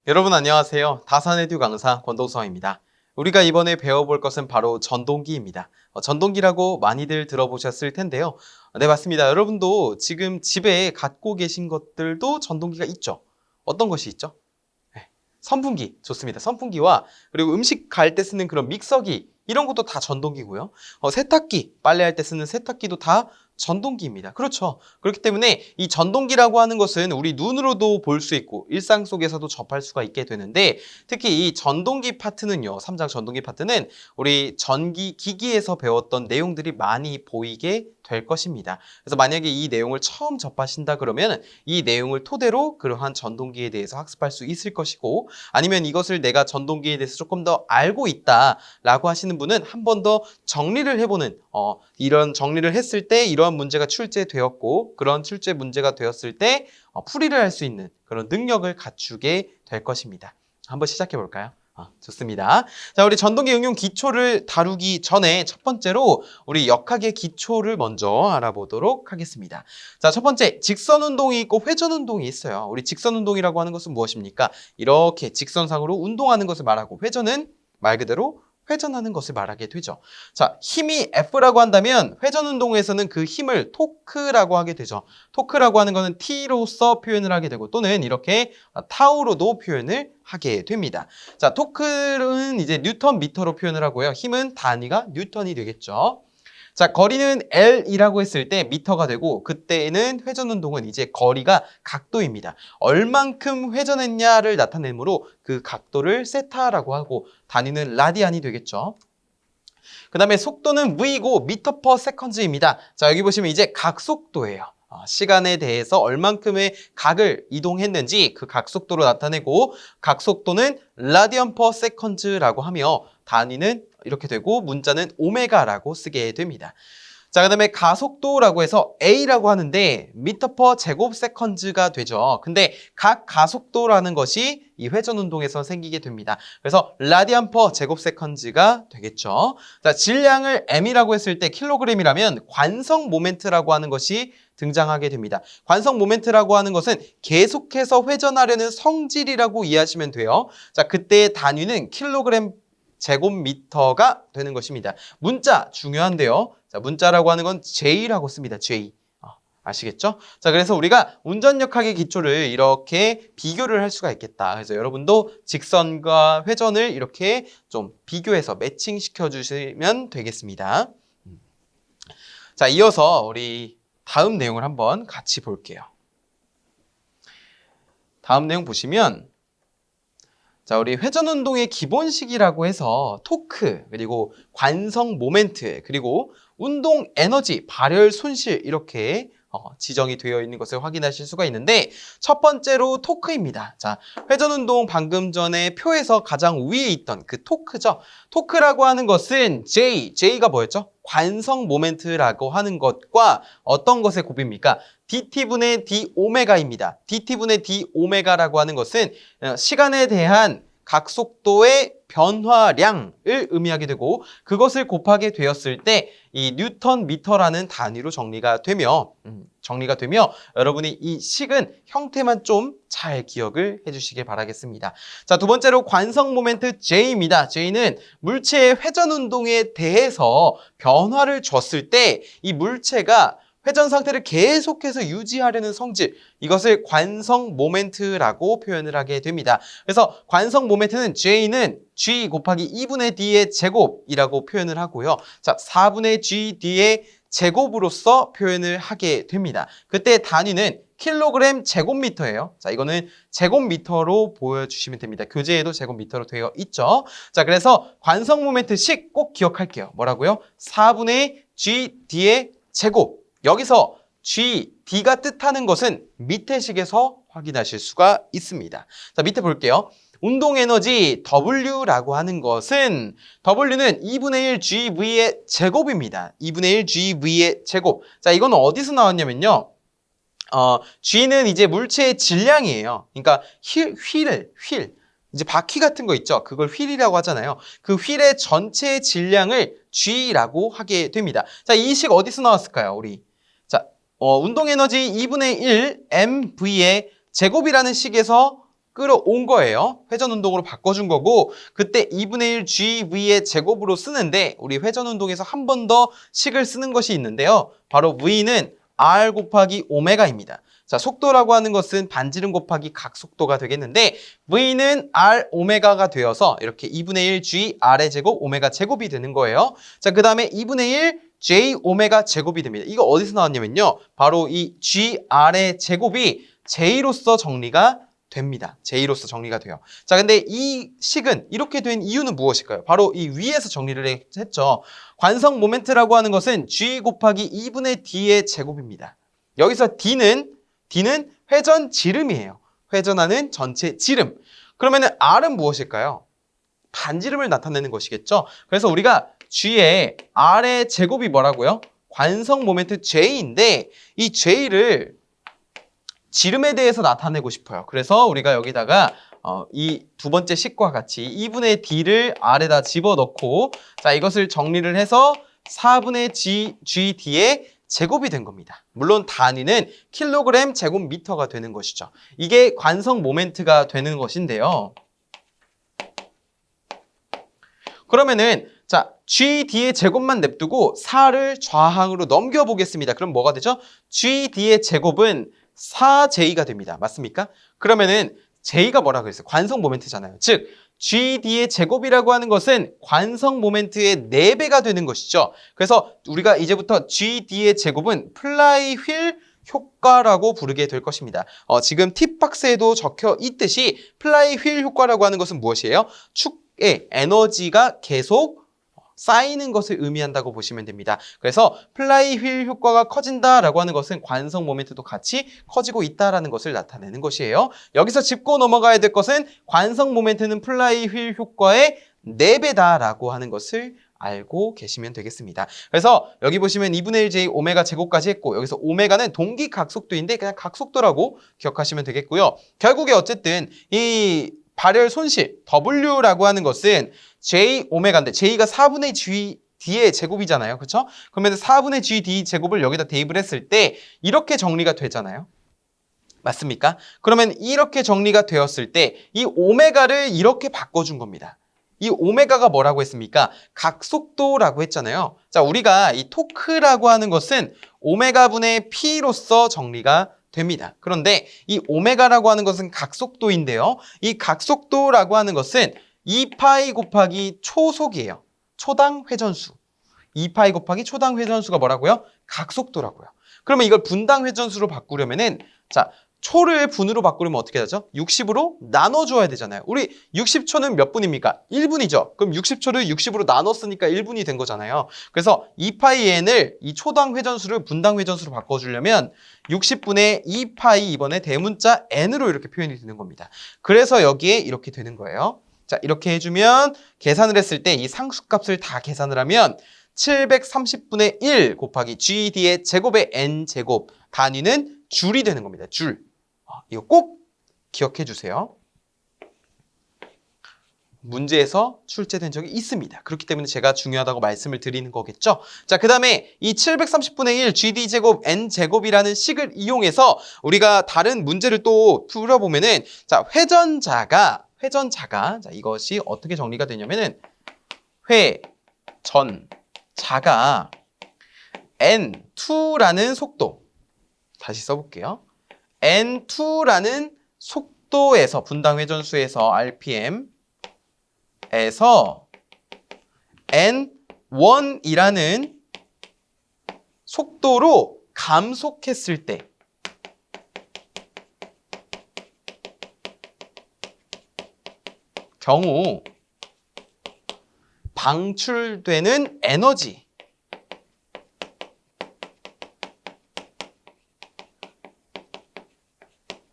여러분 안녕하세요. 다산에듀 강사 권동성입니다. 우리가 이번에 배워볼 것은 바로 전동기입니다. 전동기라고 많이들 들어보셨을 텐데요. 네, 맞습니다. 여러분도 지금 집에 갖고 계신 것들도 전동기가 있죠. 어떤 것이 있죠? 네, 선풍기 좋습니다. 선풍기와 그리고 음식 갈 때 쓰는 그런 믹서기 이런 것도 다 전동기고요. 세탁기, 빨래할 때 쓰는 세탁기도 다 전동기입니다. 그렇죠. 그렇기 때문에 이 전동기라고 하는 것은 우리 눈으로도 볼 수 있고 일상 속에서도 접할 수가 있게 되는데 특히 이 전동기 파트는요. 3장 전동기 파트는 우리 전기 기기에서 배웠던 내용들이 많이 보이게 될 것입니다. 그래서 만약에 이 내용을 처음 접하신다 그러면 이 내용을 토대로 그러한 전동기에 대해서 학습할 수 있을 것이고 아니면 이것을 내가 전동기에 대해서 조금 더 알고 있다라고 하시는 분은 한 번 더 정리를 해보는 이런 정리를 했을 때 이러한 문제가 출제되었고 그런 출제 문제가 되었을 때 풀이를 할 수 있는 그런 능력을 갖추게 될 것입니다. 한번 시작해 볼까요? 좋습니다. 자, 우리 전동기 응용 기초를 다루기 전에 첫 번째로 우리 역학의 기초를 먼저 알아보도록 하겠습니다. 자, 첫 번째, 직선 운동이 있고 회전 운동이 있어요. 우리 직선 운동이라고 하는 것은 무엇입니까? 이렇게 직선상으로 운동하는 것을 말하고 회전은 말 그대로 회전하는 것을 말하게 되죠. 자, 힘이 F라고 한다면 회전 운동에서는 그 힘을 토크라고 하게 되죠. 토크라고 하는 것은 T로서 표현을 하게 되고 또는 이렇게 타우로도 표현을 하게 됩니다. 자, 토크는 이제 뉴턴 미터로 표현을 하고요. 힘은 단위가 뉴턴이 되겠죠. 자, 거리는 L이라고 했을 때 미터가 되고 그때는 회전 운동은 이제 거리가 각도입니다. 얼만큼 회전했냐를 나타내므로 그 각도를 세타라고 하고 단위는 라디안이 되겠죠. 그 다음에 속도는 V고 미터 퍼 세컨즈입니다. 자, 여기 보시면 이제 각속도예요. 시간에 대해서 얼만큼의 각을 이동했는지 그 각속도로 나타내고 각속도는 라디언 퍼 세컨즈라고 하며 단위는 이렇게 되고 문자는 오메가라고 쓰게 됩니다. 자, 그 다음에 가속도라고 해서 A라고 하는데 미터 퍼 제곱 세컨즈가 되죠. 근데 각 가속도라는 것이 이 회전 운동에서 생기게 됩니다. 그래서 라디안 퍼 제곱 세컨즈가 되겠죠. 자, 질량을 M이라고 했을 때 킬로그램이라면 관성 모멘트라고 하는 것이 등장하게 됩니다. 관성 모멘트라고 하는 것은 계속해서 회전하려는 성질이라고 이해하시면 돼요. 자, 그때의 단위는 킬로그램 제곱미터가 되는 것입니다. 문자 중요한데요. 자, 문자라고 하는 건 J라고 씁니다. J. 아시겠죠? 자, 그래서 우리가 운전역학의 기초를 이렇게 비교를 할 수가 있겠다. 그래서 여러분도 직선과 회전을 이렇게 좀 비교해서 매칭시켜 주시면 되겠습니다. 자, 이어서 우리 다음 내용을 한번 같이 볼게요. 다음 내용 보시면 자, 우리 회전 운동의 기본식이라고 해서 토크, 그리고 관성 모멘트, 그리고 운동 에너지, 발열 손실 이렇게 지정이 되어 있는 것을 확인하실 수가 있는데 첫 번째로 토크입니다. 자, 회전 운동 방금 전에 표에서 가장 위에 있던 그 토크죠. 토크라고 하는 것은 J가 뭐였죠? 관성 모멘트라고 하는 것과 어떤 것의 곱입니까? dt분의 d 오메가입니다. dt분의 d 오메가라고 하는 것은 시간에 대한 각속도의 변화량을 의미하게 되고 그것을 곱하게 되었을 때 이 뉴턴 미터라는 단위로 정리가 되며 여러분이 이 식은 형태만 좀 잘 기억을 해주시길 바라겠습니다. 자, 두 번째로 관성 모멘트 J입니다. J는 물체의 회전 운동에 대해서 변화를 줬을 때 이 물체가 회전 상태를 계속해서 유지하려는 성질, 이것을 관성 모멘트라고 표현을 하게 됩니다. 그래서 관성 모멘트는 J는 G 곱하기 2분의 D의 제곱이라고 표현을 하고요. 자, 4분의 GD의 제곱으로서 표현을 하게 됩니다. 그때 단위는 킬로그램 제곱미터예요. 자, 이거는 제곱미터로 보여주시면 됩니다. 교재에도 제곱미터로 되어 있죠. 자, 그래서 관성 모멘트식 꼭 기억할게요. 뭐라고요? 4분의 GD의 제곱. 여기서 G, D가 뜻하는 것은 밑에 식에서 확인하실 수가 있습니다. 자, 밑에 볼게요. 운동 에너지 W라고 하는 것은 W는 2분의 1 GV의 제곱입니다. 2분의 1 GV의 제곱. 자, 이건 어디서 나왔냐면요. G는 이제 물체의 질량이에요. 그러니까 휠. 이제 바퀴 같은 거 있죠. 그걸 휠이라고 하잖아요. 그 휠의 전체 질량을 G라고 하게 됩니다. 자, 이 식 어디서 나왔을까요? 우리. 자, 운동 에너지 2분의 1 MV의 제곱이라는 식에서 끌어온 거예요. 회전운동으로 바꿔준 거고 그때 2분의 1 GV의 제곱으로 쓰는데 우리 회전운동에서 한 번 더 식을 쓰는 것이 있는데요. 바로 V는 R 곱하기 오메가입니다. 자, 속도라고 하는 것은 반지름 곱하기 각속도가 되겠는데 V는 R 오메가가 되어서 이렇게 2분의 1 G R의 제곱 오메가 제곱이 되는 거예요. 자, 그 다음에 2분의 1 J 오메가 제곱이 됩니다. 이거 어디서 나왔냐면요. 바로 이 G R의 제곱이 J로서 정리가 됩니다. J로서 정리가 돼요. 자, 근데 이 식은 이렇게 된 이유는 무엇일까요? 바로 이 위에서 정리를 했죠. 관성 모멘트라고 하는 것은 G 곱하기 2분의 D의 제곱입니다. 여기서 D는 회전 지름이에요. 회전하는 전체 지름. 그러면은 R은 무엇일까요? 반지름을 나타내는 것이겠죠. 그래서 우리가 G의 R의 제곱이 뭐라고요? 관성 모멘트 J인데 이 J를 지름에 대해서 나타내고 싶어요. 그래서 우리가 여기다가 이 두 번째 식과 같이 2분의 D를 R에다 집어넣고 자 이것을 정리를 해서 4분의 GD의 제곱이 된 겁니다. 물론 단위는 킬로그램 제곱미터가 되는 것이죠. 이게 관성 모멘트가 되는 것인데요. 그러면은 자 GD의 제곱만 냅두고 4를 좌항으로 넘겨보겠습니다. 그럼 뭐가 되죠? GD의 제곱은 4J가 됩니다. 맞습니까? 그러면은 J가 뭐라고 했어요? 관성 모멘트잖아요. 즉 GD의 제곱이라고 하는 것은 관성 모멘트의 4배가 되는 것이죠. 그래서 우리가 이제부터 GD의 제곱은 플라이 휠 효과라고 부르게 될 것입니다. 지금 팁박스에도 적혀 있듯이 플라이 휠 효과라고 하는 것은 무엇이에요? 축의 에너지가 계속 쌓이는 것을 의미한다고 보시면 됩니다. 그래서 플라이 휠 효과가 커진다라고 하는 것은 관성 모멘트도 같이 커지고 있다라는 것을 나타내는 것이에요. 여기서 짚고 넘어가야 될 것은 관성 모멘트는 플라이 휠 효과의 4배다라고 하는 것을 알고 계시면 되겠습니다. 그래서 여기 보시면 2분의 1j 오메가 제곱까지 했고 여기서 오메가는 동기 각속도인데 그냥 각속도라고 기억하시면 되겠고요. 결국에 어쨌든 이 발열 손실 W라고 하는 것은 J 오메가인데 J가 4분의 G D의 제곱이잖아요. 그렇죠? 그러면 4분의 G D 제곱을 여기다 대입을 했을 때 이렇게 정리가 되잖아요. 맞습니까? 그러면 이렇게 정리가 되었을 때 이 오메가를 이렇게 바꿔준 겁니다. 이 오메가가 뭐라고 했습니까? 각속도라고 했잖아요. 자, 우리가 이 토크라고 하는 것은 오메가분의 P로서 정리가 됩니다. 그런데 이 오메가라고 하는 것은 각속도인데요. 이 각속도라고 하는 것은 2파이 곱하기 초속이에요. 초당 회전수. 2파이 곱하기 초당 회전수가 뭐라고요? 각속도라고요. 그러면 이걸 분당 회전수로 바꾸려면은 자, 초를 분으로 바꾸려면 어떻게 하죠? 60으로 나눠줘야 되잖아요. 우리 60초는 몇 분입니까? 1분이죠. 그럼 60초를 60으로 나눴으니까 1분이 된 거잖아요. 그래서 2파이 n을 이 초당 회전수를 분당 회전수로 바꿔주려면 60분의 2파이 이번에 대문자 n으로 이렇게 표현이 되는 겁니다. 그래서 여기에 이렇게 되는 거예요. 자, 이렇게 해주면 계산을 했을 때 이 상수값을 다 계산을 하면 730분의 1 곱하기 GD의 제곱의 n제곱 단위는 줄이 되는 겁니다. 줄. 이거 꼭 기억해 주세요. 문제에서 출제된 적이 있습니다. 그렇기 때문에 제가 중요하다고 말씀을 드리는 거겠죠. 자, 그 다음에 이 730분의 1 GD제곱 N제곱이라는 식을 이용해서 우리가 다른 문제를 또 풀어보면은 자, 회전자가 자, 이것이 어떻게 정리가 되냐면은 회전자가 N2라는 속도 다시 써볼게요. N2라는 속도에서 분당 회전수에서 RPM에서 N1이라는 속도로 감속했을 때 경우 방출되는 에너지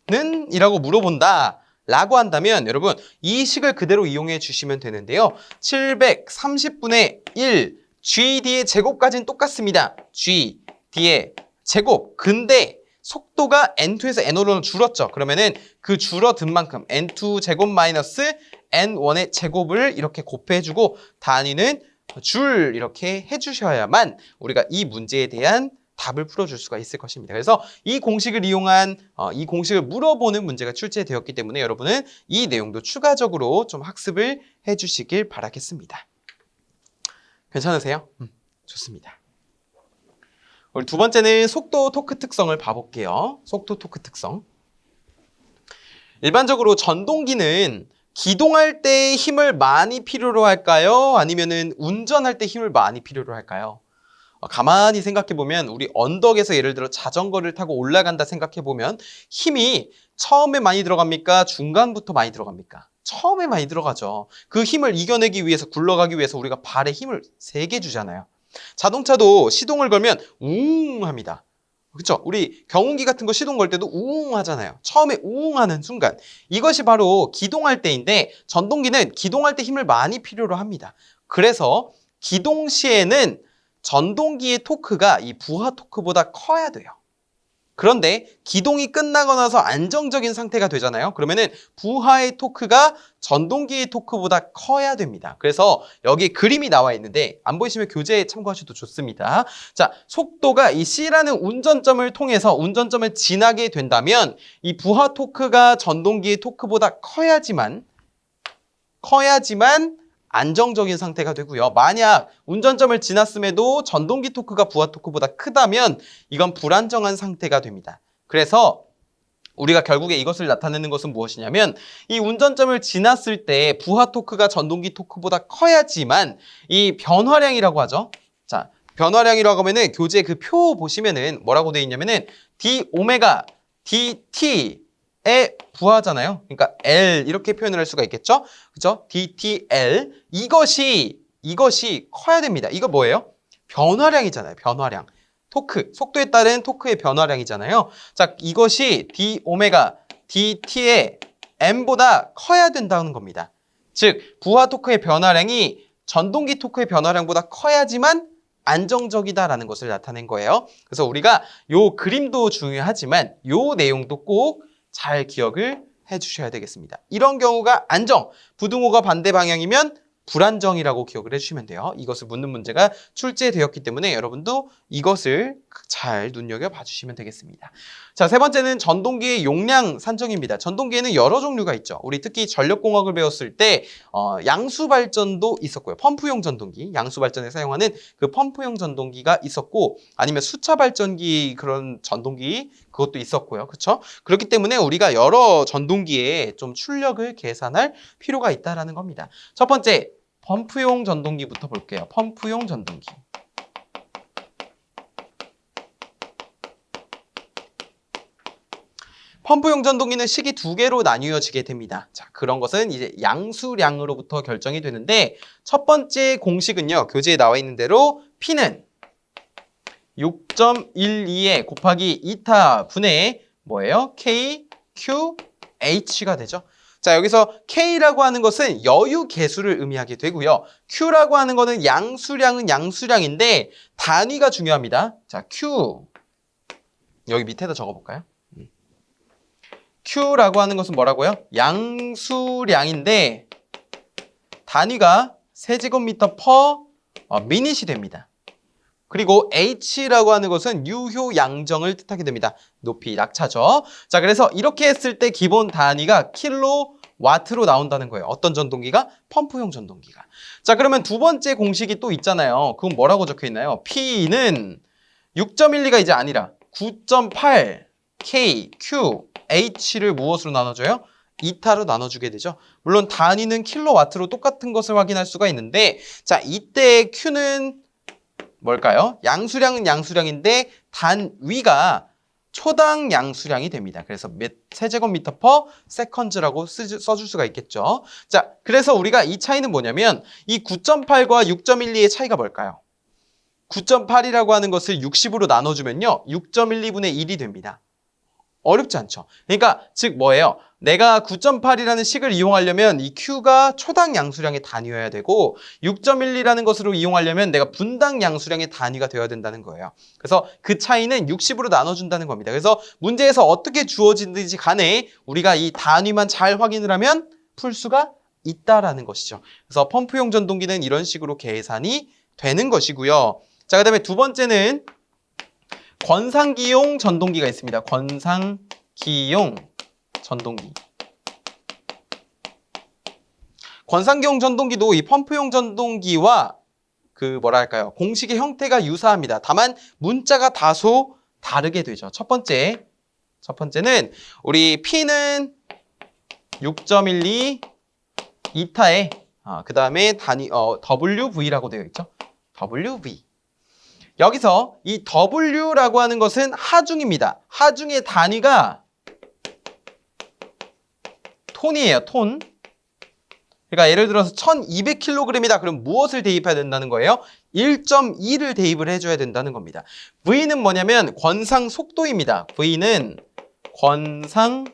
는 이라고 물어본다 라고 한다면 여러분 이 식을 그대로 이용해 주시면 되는데요. 730분의 1 GD의 제곱까지는 똑같습니다. GD의 제곱. 근데 속도가 N2에서 N5로 줄었죠. 그러면은 그 줄어든 만큼 N2 제곱 마이너스 N1의 제곱을 이렇게 곱해주고 단위는 줄 이렇게 해주셔야만 우리가 이 문제에 대한 답을 풀어줄 수가 있을 것입니다. 그래서 이 공식을 이용한 이 공식을 물어보는 문제가 출제되었기 때문에 여러분은 이 내용도 추가적으로 좀 학습을 해주시길 바라겠습니다. 괜찮으세요? 좋습니다. 우리 두 번째는 속도 토크 특성을 봐볼게요. 속도 토크 특성. 일반적으로 전동기는 기동할 때 힘을 많이 필요로 할까요? 아니면은 운전할 때 힘을 많이 필요로 할까요? 가만히 생각해보면 우리 언덕에서 예를 들어 자전거를 타고 올라간다 생각해보면 힘이 처음에 많이 들어갑니까? 중간부터 많이 들어갑니까? 처음에 많이 들어가죠. 그 힘을 이겨내기 위해서 굴러가기 위해서 우리가 발에 힘을 세게 주잖아요. 자동차도 시동을 걸면 우웅 합니다. 그렇죠? 우리 경운기 같은 거 시동 걸 때도 우웅 하잖아요. 처음에 우웅 하는 순간 이것이 바로 기동할 때인데 전동기는 기동할 때 힘을 많이 필요로 합니다. 그래서 기동 시에는 전동기의 토크가 이 부하 토크보다 커야 돼요. 그런데 기동이 끝나고 나서 안정적인 상태가 되잖아요. 그러면은 부하의 토크가 전동기의 토크보다 커야 됩니다. 그래서 여기 그림이 나와 있는데 안 보이시면 교재에 참고하셔도 좋습니다. 자, 속도가 이 C라는 운전점을 통해서 운전점을 지나게 된다면 이 부하 토크가 전동기의 토크보다 커야지만 안정적인 상태가 되고요. 만약 운전점을 지났음에도 전동기 토크가 부하 토크보다 크다면 이건 불안정한 상태가 됩니다. 그래서 우리가 결국에 이것을 나타내는 것은 무엇이냐면 이 운전점을 지났을 때 부하 토크가 전동기 토크보다 커야지만 이 변화량이라고 하죠. 자, 변화량이라고 하면은 교재 그 표 보시면은 뭐라고 되어 있냐면은 d 오메가 dt 의 부하잖아요. 그러니까 L 이렇게 표현을 할 수가 있겠죠? 그죠? DTL 이것이 커야 됩니다. 이거 뭐예요? 변화량이잖아요. 변화량. 토크, 속도에 따른 토크의 변화량이잖아요. 자, 이것이 D 오메가 DT의 M보다 커야 된다는 겁니다. 즉, 부하 토크의 변화량이 전동기 토크의 변화량보다 커야지만 안정적이다라는 것을 나타낸 거예요. 그래서 우리가 요 그림도 중요하지만 요 내용도 꼭 잘 기억을 해주셔야 되겠습니다. 이런 경우가 안정, 부등호가 반대 방향이면 불안정이라고 기억을 해주시면 돼요. 이것을 묻는 문제가 출제되었기 때문에 여러분도 이것을 잘 눈여겨봐 주시면 되겠습니다. 자, 세 번째는 전동기의 용량 산정입니다. 전동기에는 여러 종류가 있죠. 우리 특히 전력공학을 배웠을 때 양수발전도 있었고요. 펌프용 전동기, 양수발전에 사용하는 그 펌프용 전동기가 있었고 아니면 수차발전기 그런 전동기 그것도 있었고요. 그렇죠? 그렇기 때문에 우리가 여러 전동기에 좀 출력을 계산할 필요가 있다는 겁니다. 첫 번째, 펌프용 전동기부터 볼게요. 펌프용 전동기. 펌프용 전동기는 식이 두 개로 나뉘어지게 됩니다. 자, 그런 것은 이제 양수량으로부터 결정이 되는데 첫 번째 공식은요. 교재에 나와 있는 대로 P는 6.12에 곱하기 2타 분의 뭐예요? K, Q, H가 되죠. 자, 여기서 K라고 하는 것은 여유 계수를 의미하게 되고요. Q라고 하는 것은 양수량은 양수량인데 단위가 중요합니다. 자, Q. 여기 밑에다 적어볼까요? Q라고 하는 것은 뭐라고요? 양수량인데 단위가 세제곱미터 퍼 미닛이 됩니다. 그리고 H라고 하는 것은 유효 양정을 뜻하게 됩니다. 높이, 낙차죠. 자, 그래서 이렇게 했을 때 기본 단위가 킬로와트로 나온다는 거예요. 어떤 전동기가? 펌프용 전동기가. 자, 그러면 두 번째 공식이 또 있잖아요. 그건 뭐라고 적혀 있나요? P는 6.12가 이제 아니라 9.8 K, Q, H를 무엇으로 나눠줘요? 2타로 나눠주게 되죠. 물론 단위는 킬로와트로 똑같은 것을 확인할 수가 있는데 자, 이때 Q는 뭘까요? 양수량은 양수량인데 단위가 초당 양수량이 됩니다. 그래서 몇 세제곱미터 퍼 세컨즈라고 써줄 수가 있겠죠. 자, 그래서 우리가 이 차이는 뭐냐면 이 9.8과 6.12의 차이가 뭘까요? 9.8이라고 하는 것을 60으로 나눠주면요. 6.12분의 1이 됩니다. 어렵지 않죠. 그러니까 즉 뭐예요? 내가 9.8이라는 식을 이용하려면 이 Q가 초당 양수량의 단위여야 되고 6.12라는 것으로 이용하려면 내가 분당 양수량의 단위가 되어야 된다는 거예요. 그래서 그 차이는 60으로 나눠준다는 겁니다. 그래서 문제에서 어떻게 주어지든지 간에 우리가 이 단위만 잘 확인을 하면 풀 수가 있다라는 것이죠. 그래서 펌프용 전동기는 이런 식으로 계산이 되는 것이고요. 자, 그다음에 두 번째는 권상기용 전동기가 있습니다. 권상기용 전동기. 권상기용 전동기도 이 펌프용 전동기와 그 뭐랄까요, 공식의 형태가 유사합니다. 다만 문자가 다소 다르게 되죠. 첫 번째는 우리 P는 6.12 이타에 그 다음에 단위 WV라고 되어 있죠. WV. 여기서 이 W라고 하는 것은 하중입니다. 하중의 단위가 톤이에요. 톤. 그러니까 예를 들어서 1200kg이다. 그럼 무엇을 대입해야 된다는 거예요? 1.2를 대입을 해줘야 된다는 겁니다. V는 뭐냐면 권상 속도입니다. V는 권상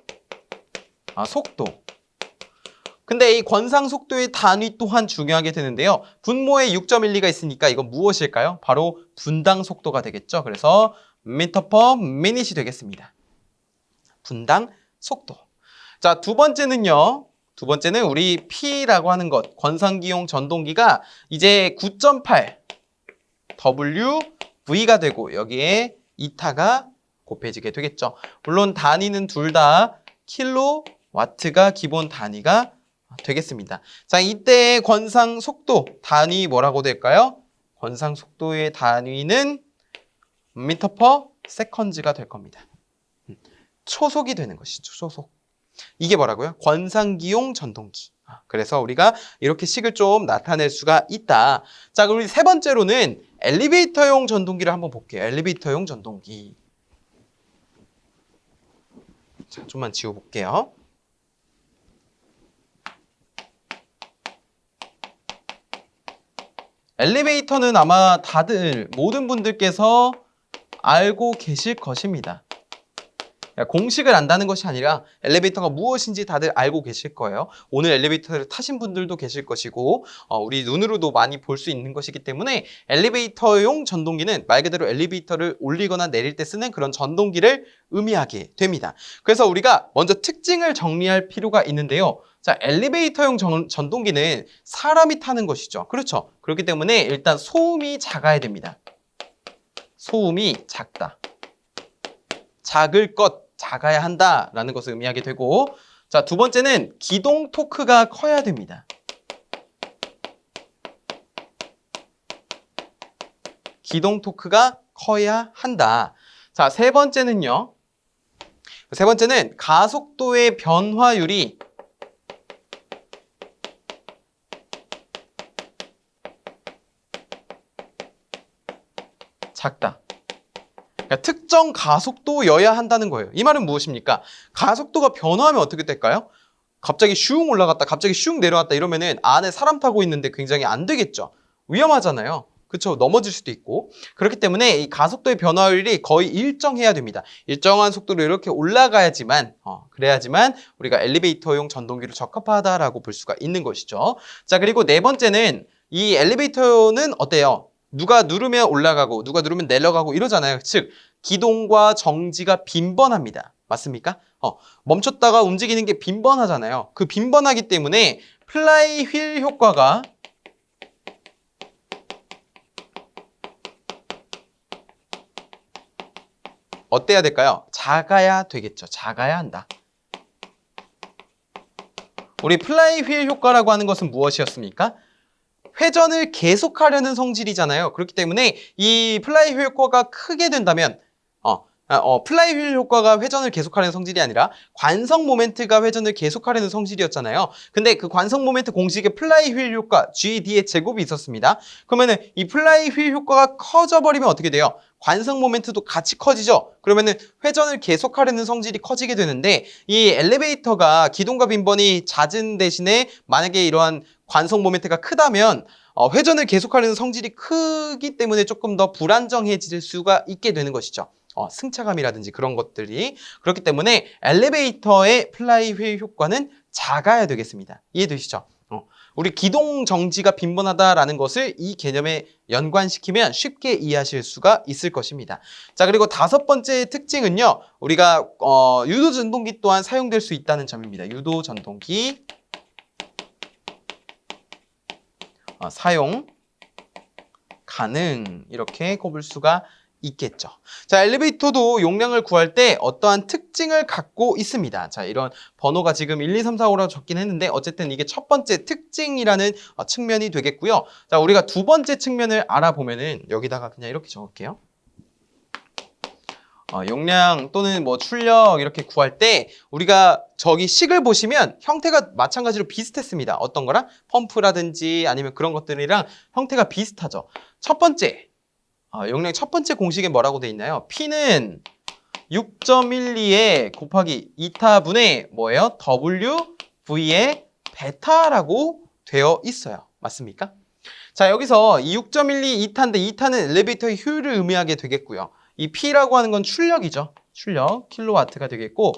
속도. 근데 이 권상 속도의 단위 또한 중요하게 되는데요. 분모에 6.12가 있으니까 이건 무엇일까요? 바로 분당 속도가 되겠죠. 그래서 미터 퍼 미닛이 되겠습니다. 분당 속도. 자, 두 번째는 우리 P라고 하는 것, 권상기용 전동기가 이제 9.8 WV가 되고 여기에 이타가 곱해지게 되겠죠. 물론 단위는 둘 다 킬로와트가 기본 단위가 되겠습니다. 자, 이때 권상 속도 단위 뭐라고 될까요? 권상 속도의 단위는 미터 퍼 세컨즈가 될 겁니다. 초속이 되는 것이죠. 초속. 이게 뭐라고요? 권상기용 전동기. 그래서 우리가 이렇게 식을 좀 나타낼 수가 있다. 자, 그럼 우리 세 번째로는 엘리베이터용 전동기를 한번 볼게요. 엘리베이터용 전동기. 자, 좀만 지워볼게요. 엘리베이터는 아마 다들 모든 분들께서 알고 계실 것입니다. 공식을 안다는 것이 아니라 엘리베이터가 무엇인지 다들 알고 계실 거예요. 오늘 엘리베이터를 타신 분들도 계실 것이고 우리 눈으로도 많이 볼 수 있는 것이기 때문에 엘리베이터용 전동기는 말 그대로 엘리베이터를 올리거나 내릴 때 쓰는 그런 전동기를 의미하게 됩니다. 그래서 우리가 먼저 특징을 정리할 필요가 있는데요. 자, 엘리베이터용 전동기는 사람이 타는 것이죠. 그렇죠. 그렇기 때문에 일단 소음이 작아야 됩니다. 소음이 작다. 작을 것, 작아야 한다라는 것을 의미하게 되고, 자, 두 번째는 기동 토크가 커야 됩니다. 기동 토크가 커야 한다. 자, 세 번째는 가속도의 변화율이 작다. 그러니까 특정 가속도여야 한다는 거예요. 이 말은 무엇입니까? 가속도가 변화하면 어떻게 될까요? 갑자기 슝 올라갔다, 갑자기 슝 내려왔다 이러면은 안에 사람 타고 있는데 굉장히 안 되겠죠. 위험하잖아요. 그렇죠? 넘어질 수도 있고. 그렇기 때문에 이 가속도의 변화율이 거의 일정해야 됩니다. 일정한 속도로 이렇게 올라가야지만 그래야지만 우리가 엘리베이터용 전동기로 적합하다라고 볼 수가 있는 것이죠. 자, 그리고 네 번째는 이 엘리베이터는 어때요? 누가 누르면 올라가고 누가 누르면 내려가고 이러잖아요. 즉 기동과 정지가 빈번합니다. 맞습니까? 멈췄다가 움직이는 게 빈번하잖아요. 그 빈번하기 때문에 플라이휠 효과가 어때야 될까요? 작아야 되겠죠. 작아야 한다. 우리 플라이휠 효과라고 하는 것은 무엇이었습니까? 회전을 계속하려는 성질이잖아요. 그렇기 때문에 이 플라이휠 효과가 크게 된다면 플라이휠 효과가 회전을 계속하려는 성질이 아니라 관성 모멘트가 회전을 계속하려는 성질이었잖아요. 근데 그 관성 모멘트 공식에 플라이휠 효과 GD의 제곱이 있었습니다. 그러면은 이 플라이휠 효과가 커져 버리면 어떻게 돼요? 관성 모멘트도 같이 커지죠. 그러면은 회전을 계속하려는 성질이 커지게 되는데 이 엘리베이터가 기동과 빈번이 잦은 대신에 만약에 이러한 관성 모멘트가 크다면 회전을 계속하려는 성질이 크기 때문에 조금 더 불안정해질 수가 있게 되는 것이죠. 승차감이라든지 그런 것들이. 그렇기 때문에 엘리베이터의 플라이휠 효과는 작아야 되겠습니다. 이해되시죠? 우리 기동 정지가 빈번하다라는 것을 이 개념에 연관시키면 쉽게 이해하실 수가 있을 것입니다. 자, 그리고 다섯 번째 특징은요. 우리가 유도 전동기 또한 사용될 수 있다는 점입니다. 유도 전동기 사용 가능 이렇게 꼽을 수가 있겠죠. 자, 엘리베이터도 용량을 구할 때 어떠한 특징을 갖고 있습니다. 자, 이런 번호가 지금 1, 2, 3, 4, 5라고 적긴 했는데 어쨌든 이게 첫 번째 특징이라는 측면이 되겠고요. 자, 우리가 두 번째 측면을 알아보면은 여기다가 그냥 이렇게 적을게요. 용량 또는 뭐 출력 이렇게 구할 때 우리가 저기 식을 보시면 형태가 마찬가지로 비슷했습니다. 어떤 거랑 펌프라든지 아니면 그런 것들이랑 형태가 비슷하죠. 첫 번째 용량 첫 번째 공식에 뭐라고 돼 있나요? P는 6.12에 곱하기 이타분의 뭐예요? WV의 베타라고 되어 있어요. 맞습니까? 자, 여기서 이 6.12 이타인데 이타는 엘리베이터의 효율을 의미하게 되겠고요. 이 P라고 하는 건 출력이죠. 출력, 킬로와트가 되겠고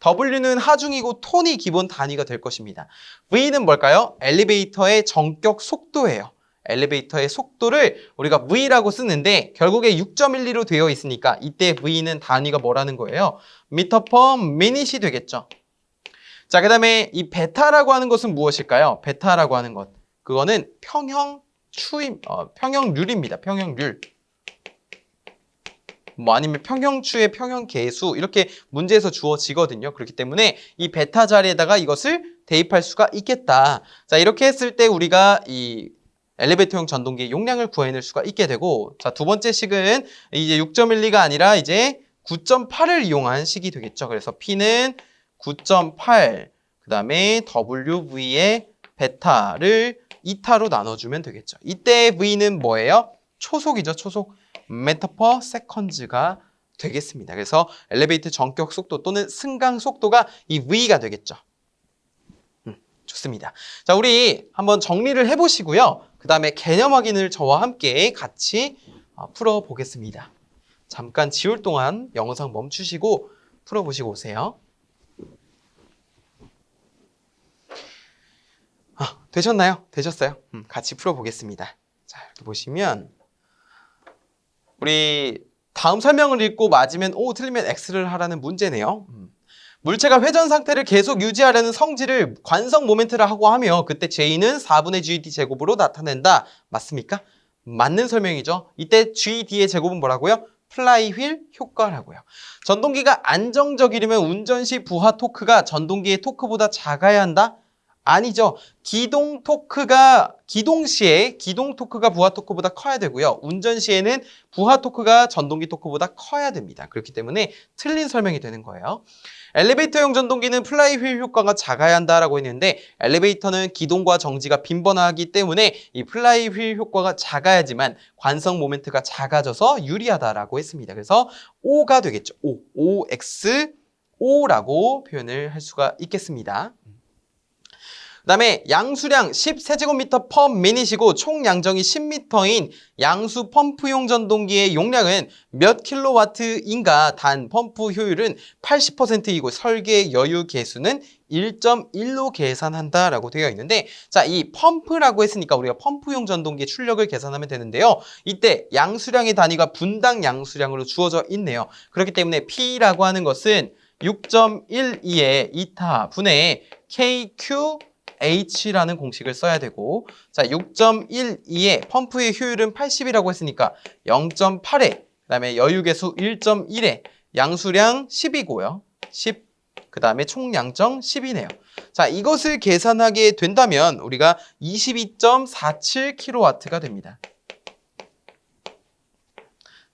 W는 하중이고 톤이 기본 단위가 될 것입니다. V는 뭘까요? 엘리베이터의 전격 속도예요. 엘리베이터의 속도를 우리가 V라고 쓰는데 결국에 6.12로 되어 있으니까 이때 V는 단위가 뭐라는 거예요? 미터 퍼 미닛이 되겠죠. 자, 그 다음에 이 베타라고 하는 것은 무엇일까요? 베타라고 하는 것. 그거는 평형률입니다. 평형률. 뭐 아니면 평형추의 평형계수 이렇게 문제에서 주어지거든요. 그렇기 때문에 이 베타 자리에다가 이것을 대입할 수가 있겠다. 자, 이렇게 했을 때 우리가 이 엘리베이터용 전동기의 용량을 구해낼 수가 있게 되고, 자, 두 번째 식은 이제 6.12가 아니라 이제 9.8을 이용한 식이 되겠죠. 그래서 P는 9.8, 그 다음에 WV의 베타를 이타로 나눠주면 되겠죠. 이때 V는 뭐예요? 초속이죠, 초속. 미터 퍼 세컨즈가 되겠습니다. 그래서 엘리베이터 전격 속도 또는 승강 속도가 이 V가 되겠죠. 좋습니다. 자, 우리 한번 정리를 해보시고요. 그 다음에 개념 확인을 저와 함께 같이 풀어보겠습니다. 잠깐 지울 동안 영상 멈추시고 풀어보시고 오세요. 되셨나요? 되셨어요? 같이 풀어보겠습니다. 자, 이렇게 보시면 우리 다음 설명을 읽고 맞으면 O, 틀리면 X를 하라는 문제네요. 물체가 회전 상태를 계속 유지하려는 성질을 관성 모멘트라 하고 하며 그때 J는 4분의 GD 제곱으로 나타낸다. 맞습니까? 맞는 설명이죠. 이때 GD의 제곱은 뭐라고요? 플라이휠 효과라고요. 전동기가 안정적이려면 운전 시 부하 토크가 전동기의 토크보다 작아야 한다? 아니죠. 기동 시에 기동 토크가 부하 토크보다 커야 되고요. 운전 시에는 부하 토크가 전동기 토크보다 커야 됩니다. 그렇기 때문에 틀린 설명이 되는 거예요. 엘리베이터용 전동기는 플라이휠 효과가 작아야 한다라고 했는데 엘리베이터는 기동과 정지가 빈번하기 때문에 이 플라이휠 효과가 작아야지만 관성 모멘트가 작아져서 유리하다라고 했습니다. 그래서 O가 되겠죠. OX, O라고 표현을 할 수가 있겠습니다. 그 다음에 양수량 10세제곱미터 퍼 미닛이고 총 양정이 10m인 양수 펌프용 전동기의 용량은 몇 킬로와트인가? 단 펌프 효율은 80%이고 설계 여유 계수는 1.1로 계산한다라고 되어 있는데, 자, 이 펌프라고 했으니까 우리가 펌프용 전동기의 출력을 계산하면 되는데요. 이때 양수량의 단위가 분당 양수량으로 주어져 있네요. 그렇기 때문에 P라고 하는 것은 6.12의 이타 분의 KQ H라는 공식을 써야 되고, 자, 6.12의 펌프의 효율은 80이라고 했으니까 0.8에 그 다음에 여유계수 1.1에 양수량 10이고요. 10, 그 다음에 총 양정 10이네요. 자, 이것을 계산하게 된다면 우리가 22.47kW가 됩니다.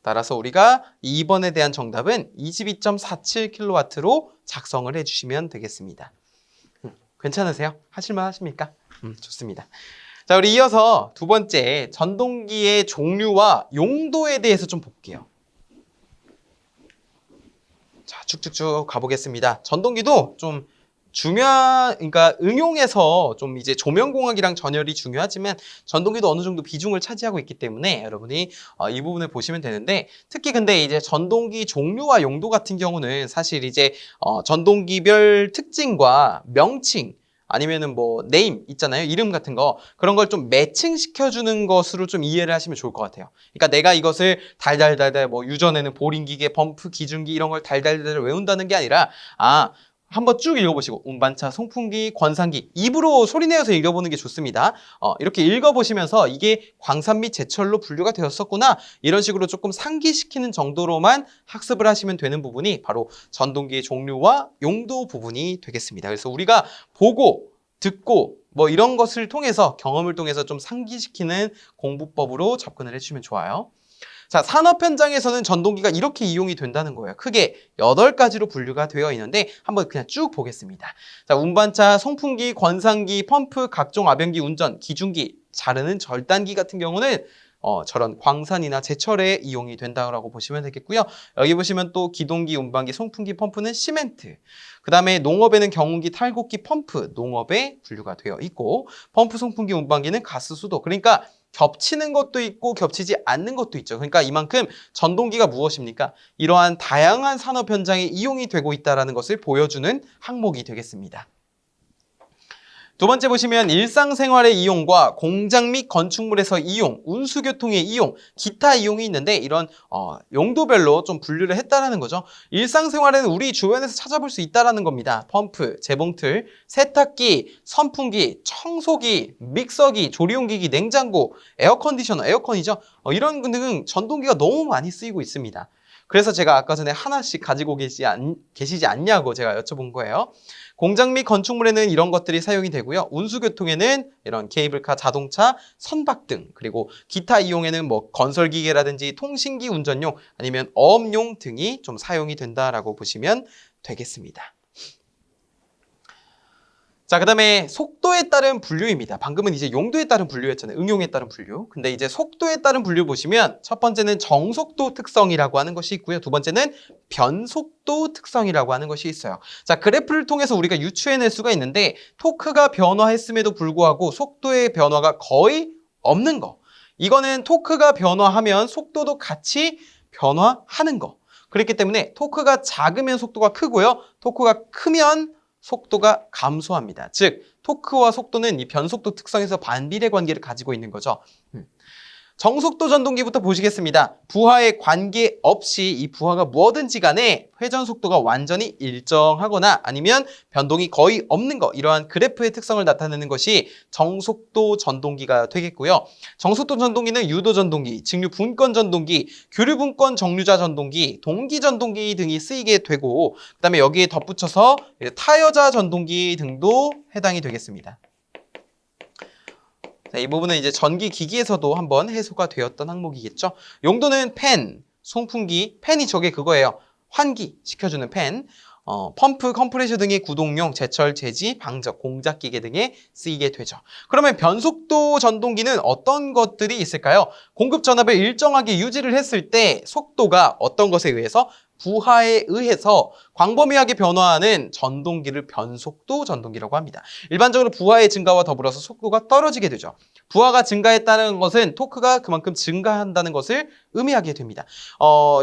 따라서 우리가 2번에 대한 정답은 22.47kW로 작성을 해주시면 되겠습니다. 괜찮으세요? 하실만 하십니까? 좋습니다. 자, 우리 이어서 두 번째 전동기의 종류와 용도에 대해서 좀 볼게요. 자, 쭉쭉쭉 가보겠습니다. 전동기도 좀 그러니까 응용해서 좀 이제 조명공학이랑 전열이 중요하지만 전동기도 어느 정도 비중을 차지하고 있기 때문에 여러분이 이 부분을 보시면 되는데, 특히 근데 이제 전동기 종류와 용도 같은 경우는 사실 이제 전동기별 특징과 명칭 아니면은 뭐 네임 있잖아요. 이름 같은 거, 그런 걸 좀 매칭시켜주는 것으로 좀 이해를 하시면 좋을 것 같아요. 그러니까 내가 이것을 달달달달 뭐 유전에는 보링기계, 범프, 기준기 이런 걸 달달달 외운다는 게 아니라 한번 쭉 읽어보시고 운반차, 송풍기, 권산기 입으로 소리내어서 읽어보는 게 좋습니다. 이렇게 읽어보시면서 이게 광산 및 제철로 분류가 되었었구나 이런 식으로 조금 상기시키는 정도로만 학습을 하시면 되는 부분이 바로 전동기의 종류와 용도 부분이 되겠습니다. 그래서 우리가 보고 듣고 뭐 이런 것을 통해서 경험을 통해서 좀 상기시키는 공부법으로 접근을 해주시면 좋아요. 자, 산업 현장에서는 전동기가 이렇게 이용이 된다는 거예요. 크게 8가지로 분류가 되어 있는데 한번 그냥 쭉 보겠습니다. 자, 운반차, 송풍기, 권산기, 펌프, 각종 압연기 운전, 기중기, 자르는 절단기 같은 경우는 저런 광산이나 제철에 이용이 된다고 보시면 되겠고요. 여기 보시면 또 기동기, 운반기, 송풍기, 펌프는 시멘트. 그 다음에 농업에는 경운기, 탈곡기, 펌프, 농업에 분류가 되어 있고 펌프, 송풍기, 운반기는 가스, 수도. 그러니까 겹치는 것도 있고 겹치지 않는 것도 있죠. 그러니까 이만큼 전동기가 무엇입니까? 이러한 다양한 산업 현장에 이용이 되고 있다는 것을 보여주는 항목이 되겠습니다. 두 번째 보시면 일상생활의 이용과 공장 및 건축물에서 이용, 운수교통의 이용, 기타 이용이 있는데 이런 용도별로 좀 분류를 했다라는 거죠. 일상생활에는 우리 주변에서 찾아볼 수 있다라는 겁니다. 펌프, 재봉틀, 세탁기, 선풍기, 청소기, 믹서기, 조리용기기, 냉장고, 에어컨디셔너, 에어컨이죠. 이런 등 전동기가 너무 많이 쓰이고 있습니다. 그래서 제가 아까 전에 하나씩 가지고 계시지 않냐고 제가 여쭤본 거예요. 공장 및 건축물에는 이런 것들이 사용이 되고요. 운수교통에는 이런 케이블카, 자동차, 선박 등 그리고 기타 이용에는 뭐 건설기계라든지 통신기 운전용 아니면 어업용 등이 좀 사용이 된다라고 보시면 되겠습니다. 자, 그 다음에 속도에 따른 분류입니다. 방금은 이제 용도에 따른 분류였잖아요. 응용에 따른 분류. 근데 이제 속도에 따른 분류 보시면 첫 번째는 정속도 특성이라고 하는 것이 있고요. 두 번째는 변속도 특성이라고 하는 것이 있어요. 자, 그래프를 통해서 우리가 유추해낼 수가 있는데 토크가 변화했음에도 불구하고 속도의 변화가 거의 없는 거. 이거는 토크가 변화하면 속도도 같이 변화하는 거. 그렇기 때문에 토크가 작으면 속도가 크고요. 토크가 크면 속도가 감소합니다. 즉 토크와 속도는 이 변속도 특성에서 반비례 관계를 가지고 있는 거죠. 정속도 전동기부터 보시겠습니다. 부하에 관계없이 이 부하가 뭐든지 간에 회전 속도가 완전히 일정하거나 아니면 변동이 거의 없는 거, 이러한 그래프의 특성을 나타내는 것이 정속도 전동기가 되겠고요. 정속도 전동기는 유도 전동기, 직류 분권 전동기, 교류 분권 정류자 전동기, 동기 전동기 등이 쓰이게 되고 그다음에 여기에 덧붙여서 타여자 전동기 등도 해당이 되겠습니다. 이 부분은 이제 전기 기기에서도 한번 해소가 되었던 항목이겠죠. 용도는 팬, 송풍기, 팬이 저게 그거예요. 환기 시켜주는 팬, 펌프, 컴프레셔 등의 구동용, 제철, 제지, 방적, 공작기계 등에 쓰이게 되죠. 그러면 변속도 전동기는 어떤 것들이 있을까요? 공급 전압을 일정하게 유지를 했을 때 속도가 어떤 것에 의해서 부하에 의해서 광범위하게 변화하는 전동기를 변속도 전동기라고 합니다. 일반적으로 부하의 증가와 더불어서 속도가 떨어지게 되죠. 부하가 증가했다는 것은 토크가 그만큼 증가한다는 것을 의미하게 됩니다.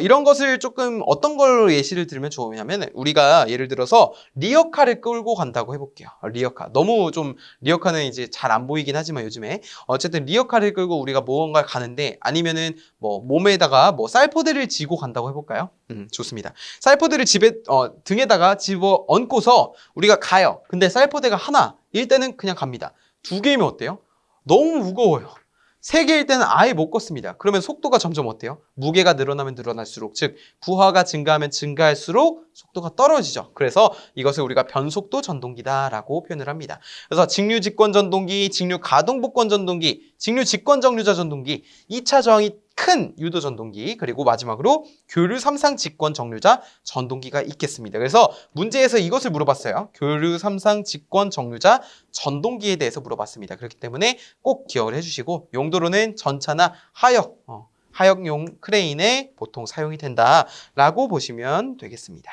이런 것을 조금 어떤 걸로 예시를 들면 좋으냐면 우리가 예를 들어서 리어카를 끌고 간다고 해볼게요. 리어카. 너무 좀 리어카는 이제 잘 안 보이긴 하지만 요즘에 어쨌든 리어카를 끌고 우리가 무언가 가는데 아니면은 뭐 몸에다가 뭐 쌀포대를 지고 간다고 해볼까요? 좋습니다. 쌀포대를 등에다가 집어 얹고서 우리가 가요. 근데 쌀포대가 하나일 때는 그냥 갑니다. 2개이면 어때요? 너무 무거워요. 3개일 때는 아예 못 걷습니다. 그러면 속도가 점점 어때요? 무게가 늘어나면 늘어날수록, 즉 부하가 증가하면 증가할수록 속도가 떨어지죠. 그래서 이것을 우리가 변속도 전동기다라고 표현을 합니다. 그래서 직류 직권 전동기, 직류 가동 복권 전동기, 직류 직권 정류자 전동기, 2차 저항이 큰 유도 전동기, 그리고 마지막으로 교류 3상 직권 정류자 전동기가 있겠습니다. 그래서 문제에서 이것을 물어봤어요. 교류 3상 직권 정류자 전동기에 대해서 물어봤습니다. 그렇기 때문에 꼭 기억을 해주시고 용도로는 전차나 하역용 크레인에 보통 사용이 된다라고 보시면 되겠습니다.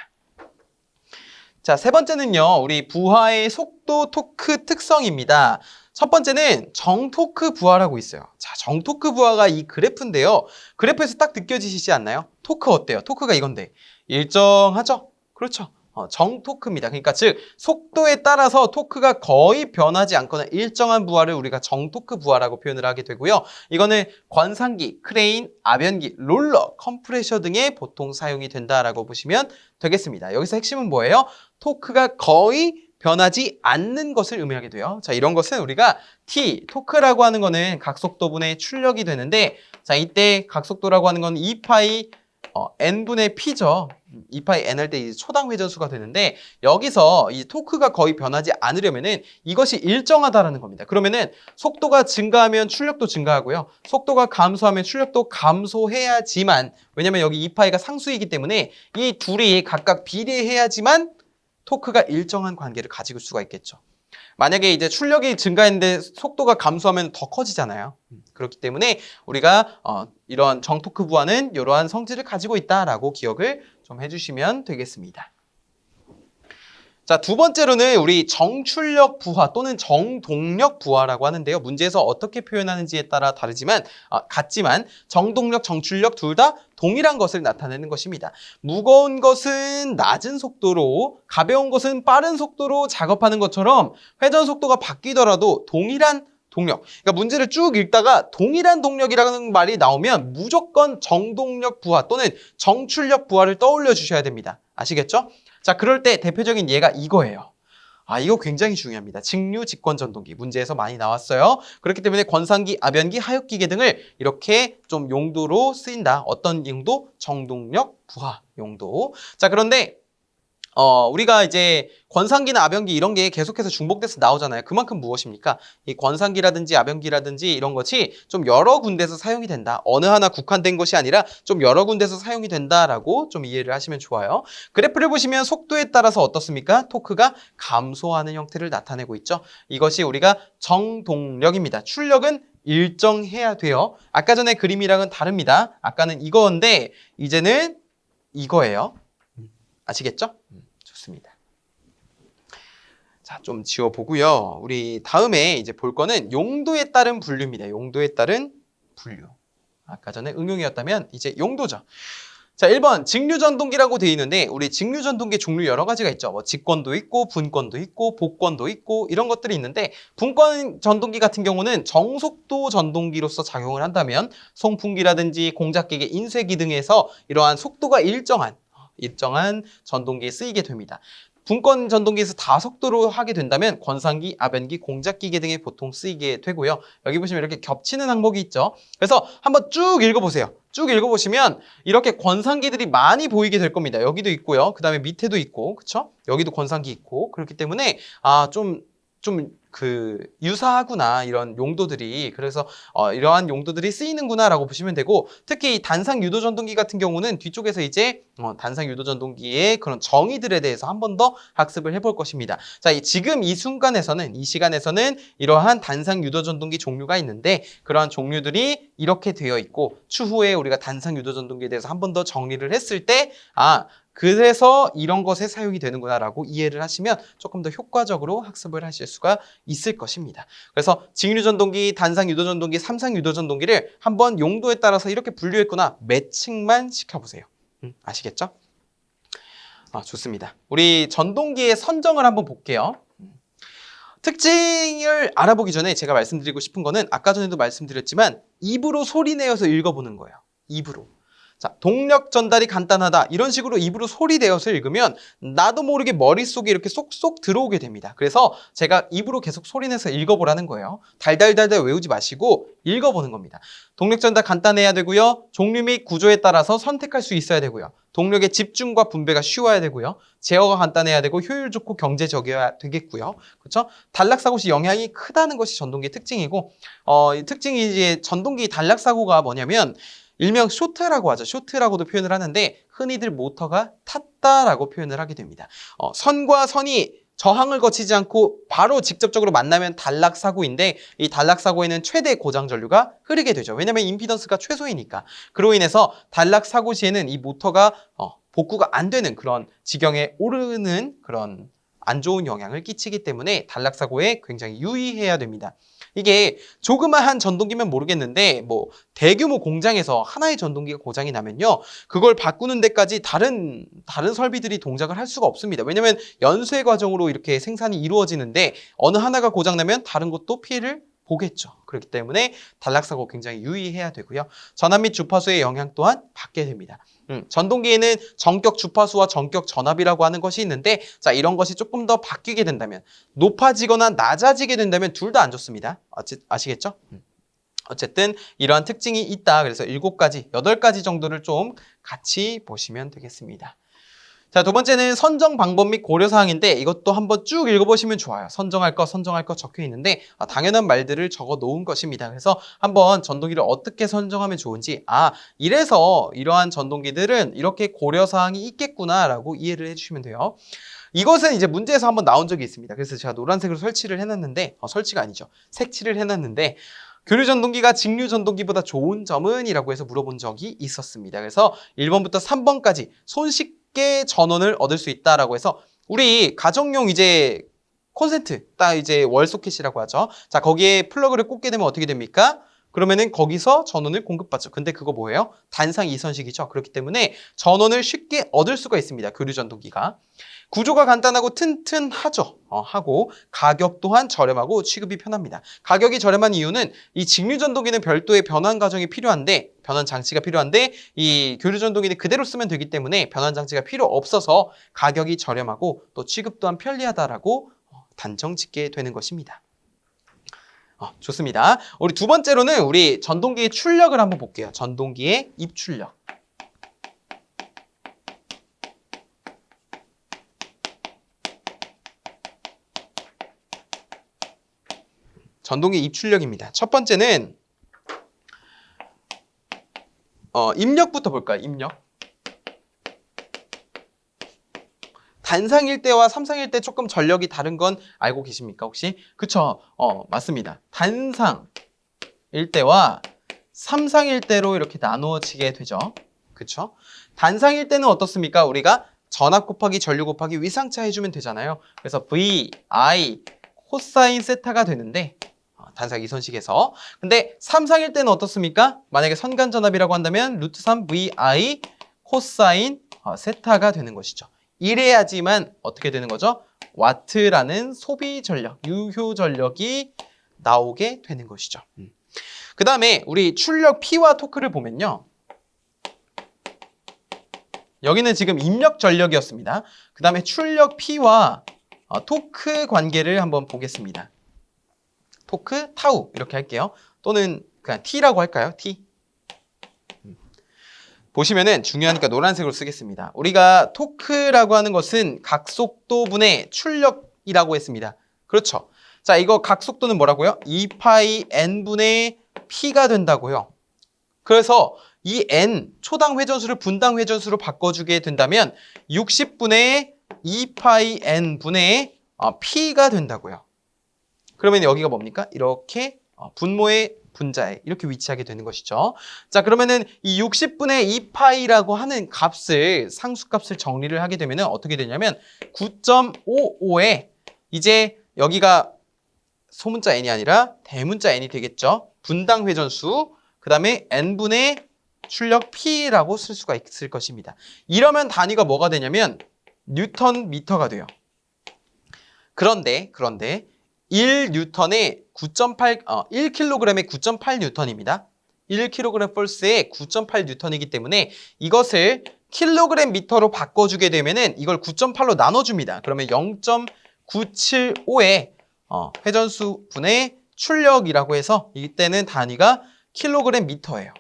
자, 세 번째는요, 우리 부하의 속도 토크 특성입니다. 첫 번째는 정토크 부하라고 있어요. 자, 정토크 부하가 이 그래프인데요. 그래프에서 딱 느껴지시지 않나요? 토크 어때요? 토크가 이건데 일정하죠? 그렇죠. 정토크입니다. 그러니까 즉 속도에 따라서 토크가 거의 변하지 않거나 일정한 부하를 우리가 정토크 부하라고 표현을 하게 되고요. 이거는 권상기, 크레인, 압연기, 롤러, 컴프레셔 등에 보통 사용이 된다라고 보시면 되겠습니다. 여기서 핵심은 뭐예요? 토크가 거의 변하지 않는 것을 의미하게 돼요. 자, 이런 것은 우리가 토크라고 하는 거는 각속도분의 출력이 되는데, 자, 이때 각속도라고 하는 건 2파이 n분의 p죠. 2파이 n 할 때 초당 회전수가 되는데, 여기서 이 토크가 거의 변하지 않으려면은 이것이 일정하다라는 겁니다. 그러면은 속도가 증가하면 출력도 증가하고요. 속도가 감소하면 출력도 감소해야지만, 왜냐면 여기 2파이가 상수이기 때문에 이 둘이 각각 비례해야지만 토크가 일정한 관계를 가지고 수가 있겠죠. 만약에 이제 출력이 증가했는데 속도가 감소하면 더 커지잖아요. 그렇기 때문에 우리가 이런 정토크 부하는 이러한 성질을 가지고 있다라고 기억을 좀 해주시면 되겠습니다. 자, 두 번째로는 우리 정출력 부하 또는 정동력 부하라고 하는데요. 문제에서 어떻게 표현하는지에 따라 다르지만 같지만 정동력, 정출력 둘 다 동일한 것을 나타내는 것입니다. 무거운 것은 낮은 속도로, 가벼운 것은 빠른 속도로 작업하는 것처럼 회전 속도가 바뀌더라도 동일한 동력. 그러니까 문제를 쭉 읽다가 동일한 동력이라는 말이 나오면 무조건 정동력 부하 또는 정출력 부하를 떠올려 주셔야 됩니다. 아시겠죠? 자, 그럴 때 대표적인 예가 이거예요. 이거 굉장히 중요합니다. 직류, 직권 전동기. 문제에서 많이 나왔어요. 그렇기 때문에 권상기, 압연기, 하역기계 등을 이렇게 좀 용도로 쓰인다. 어떤 용도? 정동력 부하 용도. 자, 그런데 우리가 이제 권상기나 압연기 이런 게 계속해서 중복돼서 나오잖아요. 그만큼 무엇입니까? 이 권상기라든지 압연기라든지 이런 것이 좀 여러 군데서 사용이 된다. 어느 하나 국한된 것이 아니라 좀 여러 군데서 사용이 된다라고 좀 이해를 하시면 좋아요. 그래프를 보시면 속도에 따라서 어떻습니까? 토크가 감소하는 형태를 나타내고 있죠. 이것이 우리가 정동력입니다. 출력은 일정해야 돼요. 아까 전에 그림이랑은 다릅니다. 아까는 이거인데 이제는 이거예요. 아시겠죠? 좋습니다. 자, 좀 지워보고요. 우리 다음에 이제 볼 거는 용도에 따른 분류입니다. 용도에 따른 분류. 아까 전에 응용이었다면 이제 용도죠. 자, 1번 직류전동기라고 되어 있는데 우리 직류전동기 종류 여러 가지가 있죠. 뭐 직권도 있고 분권도 있고 복권도 있고 이런 것들이 있는데 분권 전동기 같은 경우는 정속도 전동기로서 작용을 한다면 송풍기라든지 공작기계, 인쇄기 등에서 이러한 속도가 일정한 전동기에 쓰이게 됩니다. 분권 전동기에서 다속도로 하게 된다면 권상기, 압연기, 공작기계 등에 보통 쓰이게 되고요. 여기 보시면 이렇게 겹치는 항목이 있죠. 그래서 한번 쭉 읽어보세요. 쭉 읽어보시면 이렇게 권상기들이 많이 보이게 될 겁니다. 여기도 있고요. 그 다음에 밑에도 있고, 그쵸? 여기도 권상기 있고, 그렇기 때문에 좀 유사하구나 이런 용도들이. 그래서 이러한 용도들이 쓰이는구나라고 보시면 되고, 특히 단상 유도 전동기 같은 경우는 뒤쪽에서 이제 단상 유도 전동기의 그런 정의들에 대해서 한 번 더 학습을 해볼 것입니다. 자, 지금 이 시간에서는 이러한 단상 유도 전동기 종류가 있는데 그러한 종류들이 이렇게 되어 있고, 추후에 우리가 단상 유도 전동기에 대해서 한 번 더 정리를 했을 때 그래서 이런 것에 사용이 되는구나라고 이해를 하시면 조금 더 효과적으로 학습을 하실 수가 있을 것입니다. 그래서 직류전동기, 단상유도전동기, 삼상유도전동기를 한번 용도에 따라서 이렇게 분류했거나 매칭만 시켜보세요. 아시겠죠? 좋습니다. 우리 전동기의 선정을 한번 볼게요. 특징을 알아보기 전에 제가 말씀드리고 싶은 거는 아까 전에도 말씀드렸지만 입으로 소리 내어서 읽어보는 거예요. 입으로. 자, 동력 전달이 간단하다. 이런 식으로 입으로 소리 내어서 읽으면 나도 모르게 머릿속에 이렇게 쏙쏙 들어오게 됩니다. 그래서 제가 입으로 계속 소리 내서 읽어보라는 거예요. 달달달달 외우지 마시고 읽어보는 겁니다. 동력 전달 간단해야 되고요. 종류 및 구조에 따라서 선택할 수 있어야 되고요. 동력의 집중과 분배가 쉬워야 되고요. 제어가 간단해야 되고 효율 좋고 경제적이어야 되겠고요. 그렇죠? 단락사고 시 영향이 크다는 것이 전동기의 특징이고, 이 특징이 이제 전동기 단락사고가 뭐냐면 일명 쇼트라고 하죠. 쇼트라고도 표현을 하는데 흔히들 모터가 탔다라고 표현을 하게 됩니다. 선과 선이 저항을 거치지 않고 바로 직접적으로 만나면 단락사고인데 이 단락사고에는 최대 고장 전류가 흐르게 되죠. 왜냐하면 임피던스가 최소이니까. 그로 인해서 단락사고 시에는 이 모터가 복구가 안 되는 그런 지경에 오르는 그런 안 좋은 영향을 끼치기 때문에 단락사고에 굉장히 유의해야 됩니다. 이게 조그마한 전동기면 모르겠는데 뭐 대규모 공장에서 하나의 전동기가 고장이 나면요. 그걸 바꾸는 데까지 다른 설비들이 동작을 할 수가 없습니다. 왜냐하면 연쇄 과정으로 이렇게 생산이 이루어지는데 어느 하나가 고장 나면 다른 것도 피해를 보겠죠. 그렇기 때문에 단락사고 굉장히 유의해야 되고요. 전압 및 주파수의 영향 또한 받게 됩니다. 전동기에는 전격 주파수와 전격 전압이라고 하는 것이 있는데 자 이런 것이 조금 더 바뀌게 된다면 높아지거나 낮아지게 된다면 둘 다 안 좋습니다. 아시겠죠? 어쨌든 이러한 특징이 있다. 그래서 7가지, 8가지 정도를 좀 같이 보시면 되겠습니다. 자, 두 번째는 선정 방법 및 고려사항인데 이것도 한번 쭉 읽어보시면 좋아요. 선정할 것 적혀 있는데 당연한 말들을 적어 놓은 것입니다. 그래서 한번 전동기를 어떻게 선정하면 좋은지 이래서 이러한 전동기들은 이렇게 고려사항이 있겠구나라고 이해를 해주시면 돼요. 이것은 이제 문제에서 한번 나온 적이 있습니다. 그래서 제가 노란색으로 설치를 해놨는데 설치가 아니죠. 색칠을 해놨는데 교류 전동기가 직류 전동기보다 좋은 점은? 이라고 해서 물어본 적이 있었습니다. 그래서 1번부터 3번까지 손쉽게 전원을 얻을 수 있다라고 해서 우리 가정용 이제 콘센트, 딱 이제 월 소켓이라고 하죠. 자, 거기에 플러그를 꽂게 되면 어떻게 됩니까? 그러면은 거기서 전원을 공급받죠. 근데 그거 뭐예요? 단상 이선식이죠. 그렇기 때문에 전원을 쉽게 얻을 수가 있습니다. 교류 전동기가. 구조가 간단하고 튼튼하죠. 하고 가격 또한 저렴하고 취급이 편합니다. 가격이 저렴한 이유는 이 직류 전동기는 별도의 변환 과정이 필요한데 변환 장치가 필요한데 이 교류 전동기는 그대로 쓰면 되기 때문에 변환 장치가 필요 없어서 가격이 저렴하고 또 취급 또한 편리하다라고 단정 짓게 되는 것입니다. 좋습니다. 우리 두 번째로는 우리 전동기의 출력을 한번 볼게요. 전동기의 입출력. 전동기 입출력입니다. 첫 번째는 입력부터 볼까요? 입력. 단상일대와 삼상일대 조금 전력이 다른 건 알고 계십니까 혹시? 그쵸? 맞습니다. 단상일대와 삼상일대로 이렇게 나누어지게 되죠. 그쵸? 단상일대는 어떻습니까? 우리가 전압 곱하기 전류 곱하기 위상차 해주면 되잖아요. 그래서 V, I, 코사인 세타가 되는데 단상 이선식에서. 근데 삼상일 때는 어떻습니까? 만약에 선간전압이라고 한다면 루트 3 VI 코사인 세타가 되는 것이죠. 이래야지만 어떻게 되는 거죠? 와트라는 소비 전력, 유효 전력이 나오게 되는 것이죠. 그 다음에 우리 출력 P와 토크를 보면요. 여기는 지금 입력 전력이었습니다. 그 다음에 출력 P와 토크 관계를 한번 보겠습니다. 토크, 타우 이렇게 할게요. 또는 그냥 T라고 할까요? T. 보시면은 중요하니까 노란색으로 쓰겠습니다. 우리가 토크라고 하는 것은 각속도분의 출력이라고 했습니다. 그렇죠. 자, 이거 각속도는 뭐라고요? 2파이 n분의 P가 된다고요. 그래서 이 n, 초당 회전수를 분당 회전수로 바꿔주게 된다면 60분의 2파이 n분의 P가 된다고요. 그러면 여기가 뭡니까? 이렇게 분모의 분자에 이렇게 위치하게 되는 것이죠. 자, 그러면은 이 60분의 2파이라고 하는 값을, 상수값을 정리를 하게 되면 어떻게 되냐면 9.55에 이제 여기가 소문자 n이 아니라 대문자 n이 되겠죠. 분당 회전수, 그 다음에 n분의 출력 P라고 쓸 수가 있을 것입니다. 이러면 단위가 뭐가 되냐면 뉴턴 미터가 돼요. 그런데 1뉴턴에 1kg에 9.8뉴턴입니다. 1kg 폴스에 9.8뉴턴이기 때문에 이것을 킬로그램 미터로 바꿔주게 되면은 이걸 9.8로 나눠줍니다. 그러면 0.975의 회전수 분의 출력이라고 해서 이때는 단위가 킬로그램 미터예요.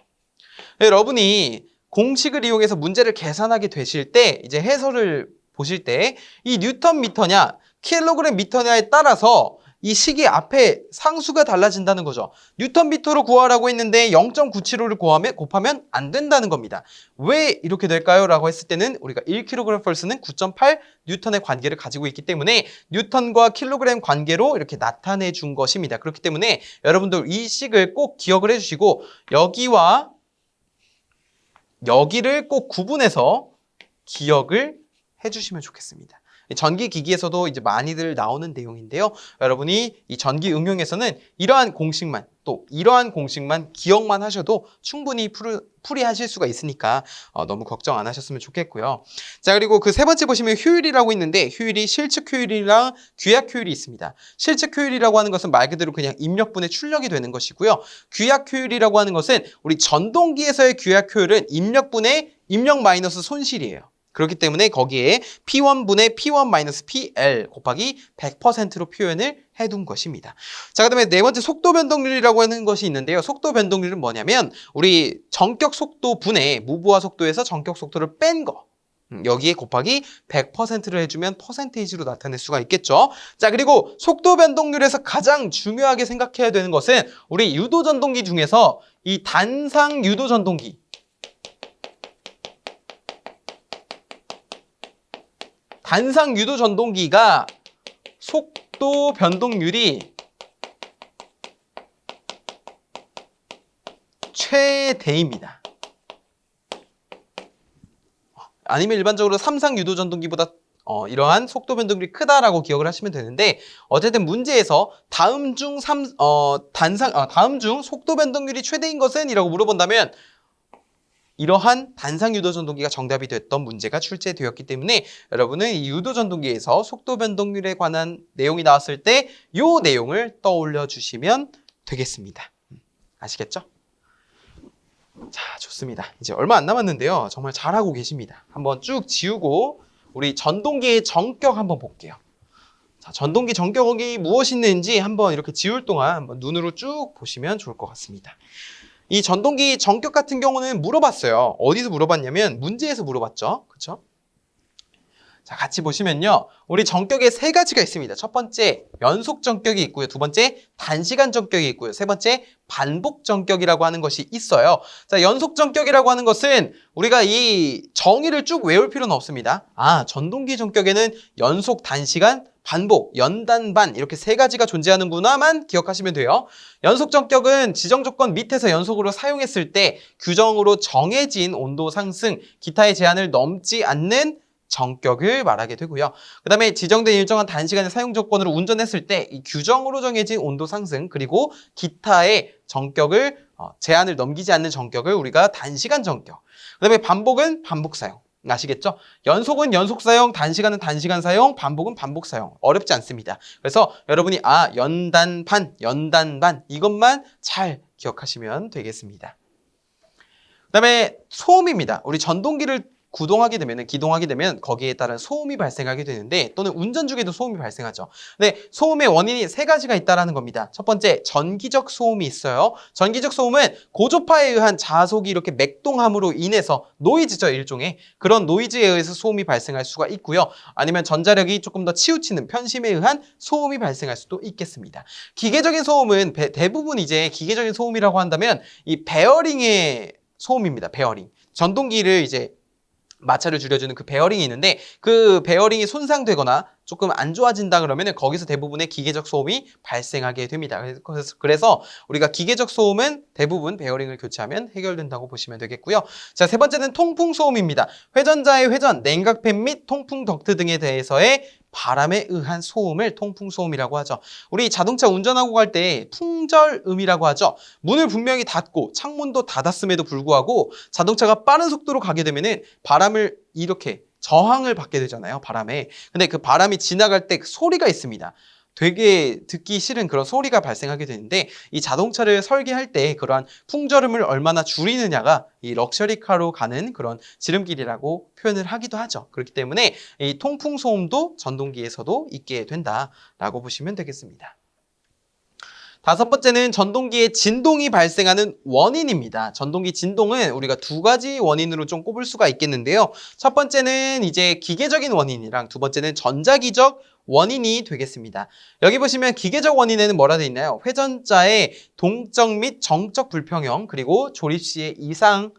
여러분이 공식을 이용해서 문제를 계산하게 되실 때 이제 해설을 보실 때 이 뉴턴 미터냐 킬로그램 미터냐에 따라서 이 식이 앞에 상수가 달라진다는 거죠. 뉴턴 미터로 구하라고 했는데 0.975를 곱하면 안 된다는 겁니다. 왜 이렇게 될까요? 라고 했을 때는 우리가 1kg 펄스는 9.8 뉴턴의 관계를 가지고 있기 때문에 뉴턴과 킬로그램 관계로 이렇게 나타내 준 것입니다. 그렇기 때문에 여러분들 이 식을 꼭 기억을 해주시고 여기와 여기를 꼭 구분해서 기억을 해주시면 좋겠습니다. 전기 기기에서도 이제 많이들 나오는 내용인데요. 여러분이 이 전기 응용에서는 이러한 공식만 또 이러한 공식만 기억만 하셔도 충분히 풀이하실 수가 있으니까 너무 걱정 안 하셨으면 좋겠고요. 자, 그리고 그 세 번째 보시면 효율이라고 있는데 효율이 실측 효율이랑 규약 효율이 있습니다. 실측 효율이라고 하는 것은 말 그대로 그냥 입력분의 출력이 되는 것이고요. 규약 효율이라고 하는 것은 우리 전동기에서의 규약 효율은 입력분의 입력 마이너스 손실이에요. 그렇기 때문에 거기에 P1분의 P1-PL 곱하기 100%로 표현을 해둔 것입니다. 자, 그다음에 네 번째 속도 변동률이라고 하는 것이 있는데요. 속도 변동률은 뭐냐면 우리 전격 속도 분의 무부하 속도에서 전격 속도를 뺀 거. 여기에 곱하기 100%를 해주면 퍼센테이지로 나타낼 수가 있겠죠. 자, 그리고 속도 변동률에서 가장 중요하게 생각해야 되는 것은 우리 유도 전동기 중에서 이 단상 유도 전동기. 단상 유도 전동기가 속도 변동률이 최대입니다. 아니면 일반적으로 삼상 유도 전동기보다 이러한 속도 변동률이 크다라고 기억을 하시면 되는데 어쨌든 문제에서 다음 중 속도 변동률이 최대인 것은 이라고 물어본다면 이러한 단상 유도 전동기가 정답이 됐던 문제가 출제되었기 때문에 여러분은 이 유도 전동기에서 속도 변동률에 관한 내용이 나왔을 때 이 내용을 떠올려 주시면 되겠습니다. 아시겠죠? 자, 좋습니다. 이제 얼마 안 남았는데요. 정말 잘하고 계십니다. 한번 쭉 지우고 우리 전동기의 전격 한번 볼게요. 자, 전동기 전격이 무엇이 있는지 한번 이렇게 지울 동안 한번 눈으로 쭉 보시면 좋을 것 같습니다. 이 전동기 전격 같은 경우는 물어봤어요. 어디서 물어봤냐면 문제에서 물어봤죠. 그렇죠? 자, 같이 보시면요. 우리 전격에 세 가지가 있습니다. 첫 번째, 연속 전격이 있고요. 두 번째, 단시간 전격이 있고요. 세 번째, 반복 전격이라고 하는 것이 있어요. 자, 연속 전격이라고 하는 것은 우리가 이 정의를 쭉 외울 필요는 없습니다. 전동기 전격에는 연속, 단시간, 반복, 연단, 반 이렇게 세 가지가 존재하는구나만 기억하시면 돼요. 연속 전격은 지정 조건 밑에서 연속으로 사용했을 때 규정으로 정해진 온도 상승, 기타의 제한을 넘지 않는 전격을 말하게 되고요. 그 다음에 지정된 일정한 단시간의 사용 조건으로 운전했을 때 이 규정으로 정해진 온도 상승 그리고 기타의 전격을 제한을 넘기지 않는 전격을 우리가 단시간 전격. 그 다음에 반복은 반복 사용. 아시겠죠? 연속은 연속 사용, 단시간은 단시간 사용, 반복은 반복 사용. 어렵지 않습니다. 그래서 여러분이 연단, 반 이것만 잘 기억하시면 되겠습니다. 그 다음에 소음입니다. 우리 전동기를 기동하게 되면 거기에 따른 소음이 발생하게 되는데 또는 운전 중에도 소음이 발생하죠. 근데 소음의 원인이 세 가지가 있다는 겁니다. 첫 번째, 전기적 소음이 있어요. 전기적 소음은 고조파에 의한 자속이 이렇게 맥동함으로 인해서 노이즈죠, 일종의. 그런 노이즈에 의해서 소음이 발생할 수가 있고요. 아니면 전자력이 조금 더 치우치는 편심에 의한 소음이 발생할 수도 있겠습니다. 기계적인 소음은 대부분 이제 기계적인 소음이라고 한다면 이 베어링의 소음입니다. 베어링. 전동기를 이제 마찰을 줄여주는 그 베어링이 있는데 그 베어링이 손상되거나 조금 안 좋아진다 그러면 거기서 대부분의 기계적 소음이 발생하게 됩니다. 그래서 우리가 기계적 소음은 대부분 베어링을 교체하면 해결된다고 보시면 되겠고요. 자, 세 번째는 통풍 소음입니다. 회전자의 회전, 냉각팬 및 통풍 덕트 등에 대해서의 바람에 의한 소음을 통풍소음이라고 하죠. 우리 자동차 운전하고 갈 때 풍절음이라고 하죠. 문을 분명히 닫고 창문도 닫았음에도 불구하고 자동차가 빠른 속도로 가게 되면은 바람을 이렇게 저항을 받게 되잖아요. 바람에. 근데 그 바람이 지나갈 때 그 소리가 있습니다. 되게 듣기 싫은 그런 소리가 발생하게 되는데 이 자동차를 설계할 때 그러한 풍절음을 얼마나 줄이느냐가 이 럭셔리카로 가는 그런 지름길이라고 표현을 하기도 하죠. 그렇기 때문에 이 통풍소음도 전동기에서도 있게 된다라고 보시면 되겠습니다. 다섯 번째는 전동기의 진동이 발생하는 원인입니다. 전동기 진동은 우리가 두 가지 원인으로 좀 꼽을 수가 있겠는데요. 첫 번째는 이제 기계적인 원인이랑 두 번째는 전자기적 원인이 되겠습니다. 여기 보시면 기계적 원인에는 뭐라 되어 있나요? 회전자의 동적 및 정적 불평형 그리고 조립 시의 이상한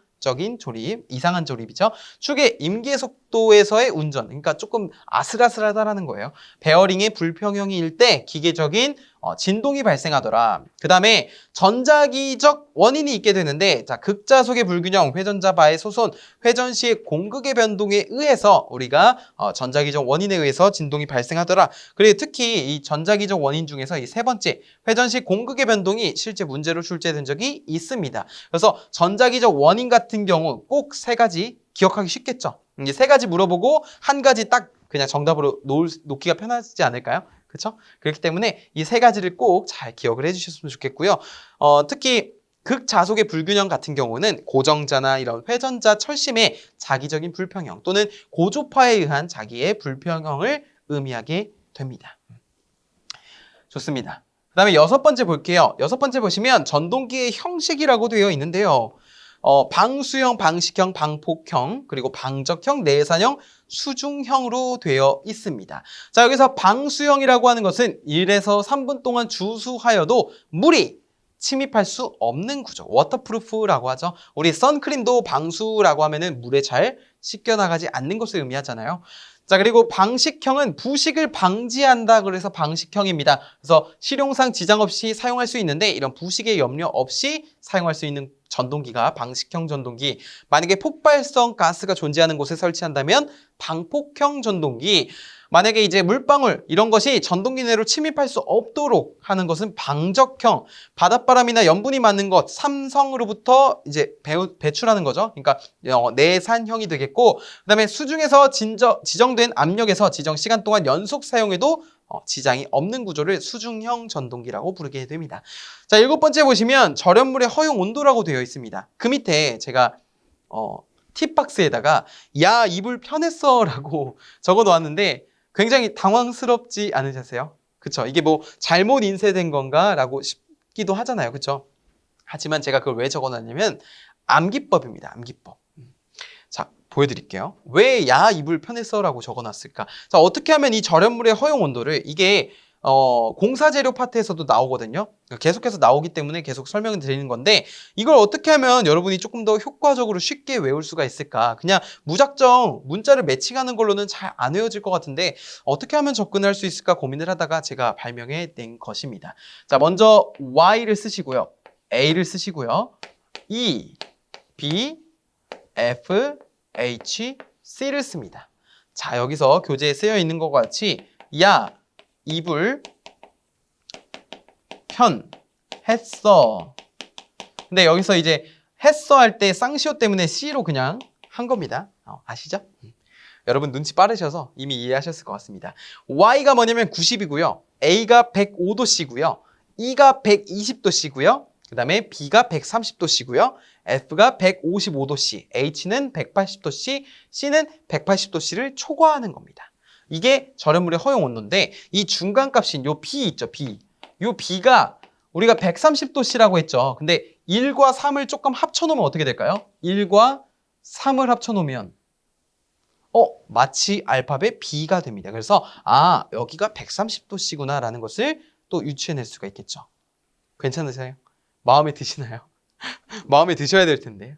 조립이죠. 축의 임계 속도에서의 운전, 그러니까 조금 아슬아슬하다라는 거예요. 베어링의 불평형일 때 기계적인 진동이 발생하더라. 그 다음에 전자기적 원인이 있게 되는데, 자, 극자속의 불균형, 회전자 바의 소손, 회전 시의 공극의 변동에 의해서 우리가 전자기적 원인에 의해서 진동이 발생하더라. 그리고 특히 이 전자기적 원인 중에서 이 세 번째, 회전 시 공극의 변동이 실제 문제로 출제된 적이 있습니다. 그래서 전자기적 원인 같은 경우 꼭 세 가지 기억하기 쉽겠죠. 이제 세 가지 물어보고 한 가지 딱 그냥 정답으로 놓기가 편하지 않을까요? 그렇죠? 그렇기 때문에 이 세 가지를 꼭 잘 기억을 해주셨으면 좋겠고요. 특히 극자속의 불균형 같은 경우는 고정자나 이런 회전자 철심의 자기적인 불평형 또는 고조파에 의한 자기의 불평형을 의미하게 됩니다. 좋습니다. 그 다음에 여섯 번째 볼게요. 여섯 번째 보시면 전동기의 형식이라고 되어 있는데요. 방수형, 방식형, 방폭형, 그리고 방적형, 내산형, 수중형으로 되어 있습니다. 자, 여기서 방수형이라고 하는 것은 1에서 3분 동안 주수하여도 물이 침입할 수 없는 구조, 워터프루프라고 하죠. 우리 선크림도 방수라고 하면은 물에 잘 씻겨나가지 않는 것을 의미하잖아요. 자, 그리고 방식형은 부식을 방지한다 그래서 방식형입니다. 그래서 실용상 지장 없이 사용할 수 있는데 이런 부식의 염려 없이 사용할 수 있는 전동기가 방식형 전동기. 만약에 폭발성 가스가 존재하는 곳에 설치한다면 방폭형 전동기. 만약에 이제 물방울 이런 것이 전동기 내로 침입할 수 없도록 하는 것은 방적형. 바닷바람이나 염분이 많은 것, 삼성으로부터 이제 배출하는 거죠. 그러니까 내산형이 되겠고, 그다음에 수중에서 지정된 압력에서 지정 시간 동안 연속 사용해도 지장이 없는 구조를 수중형 전동기라고 부르게 됩니다. 자, 일곱 번째 보시면 절연물의 허용 온도라고 되어 있습니다. 그 밑에 제가 팁박스에다가 야, 이불 편했어 라고 적어 놓았는데 굉장히 당황스럽지 않으셨어요? 그쵸? 이게 뭐 잘못 인쇄된 건가 라고 싶기도 하잖아요. 그쵸? 하지만 제가 그걸 왜 적어 놨냐면 암기법입니다. 암기법. 자, 보여드릴게요. 왜 야, 이불 편했어 라고 적어 놨을까? 자, 어떻게 하면 이 절연물의 허용 온도를 이게 공사재료 파트에서도 나오거든요. 계속해서 나오기 때문에 계속 설명을 드리는 건데 이걸 어떻게 하면 여러분이 조금 더 효과적으로 쉽게 외울 수가 있을까? 그냥 무작정 문자를 매칭하는 걸로는 잘 안 외워질 것 같은데 어떻게 하면 접근할 수 있을까 고민을 하다가 제가 발명해 낸 것입니다. 자, 먼저 Y를 쓰시고요. A를 쓰시고요. E, B, F, H, C를 씁니다. 자, 여기서 교재에 쓰여 있는 것 같이 야, 이불 편했어. 근데 여기서 이제 했어 할 때 쌍시오 때문에 C로 그냥 한 겁니다. 아시죠? 여러분 눈치 빠르셔서 이미 이해하셨을 것 같습니다. Y가 뭐냐면 90이고요. A가 105도씨고요. E가 120도씨고요. 그 다음에 B가 130도씨고요. F가 155도씨, H는 180도씨, C는 180도씨를 초과하는 겁니다. 이게 절연물의 허용 온도인데 이 중간값인 요 B 있죠, B. 요 B가 우리가 130도씨라고 했죠. 근데 1과 3을 조금 합쳐놓으면 어떻게 될까요? 1과 3을 합쳐놓으면 마치 알파벳 B가 됩니다. 그래서 여기가 130도씨구나 라는 것을 또 유추해낼 수가 있겠죠. 괜찮으세요? 마음에 드시나요? 마음에 드셔야 될 텐데.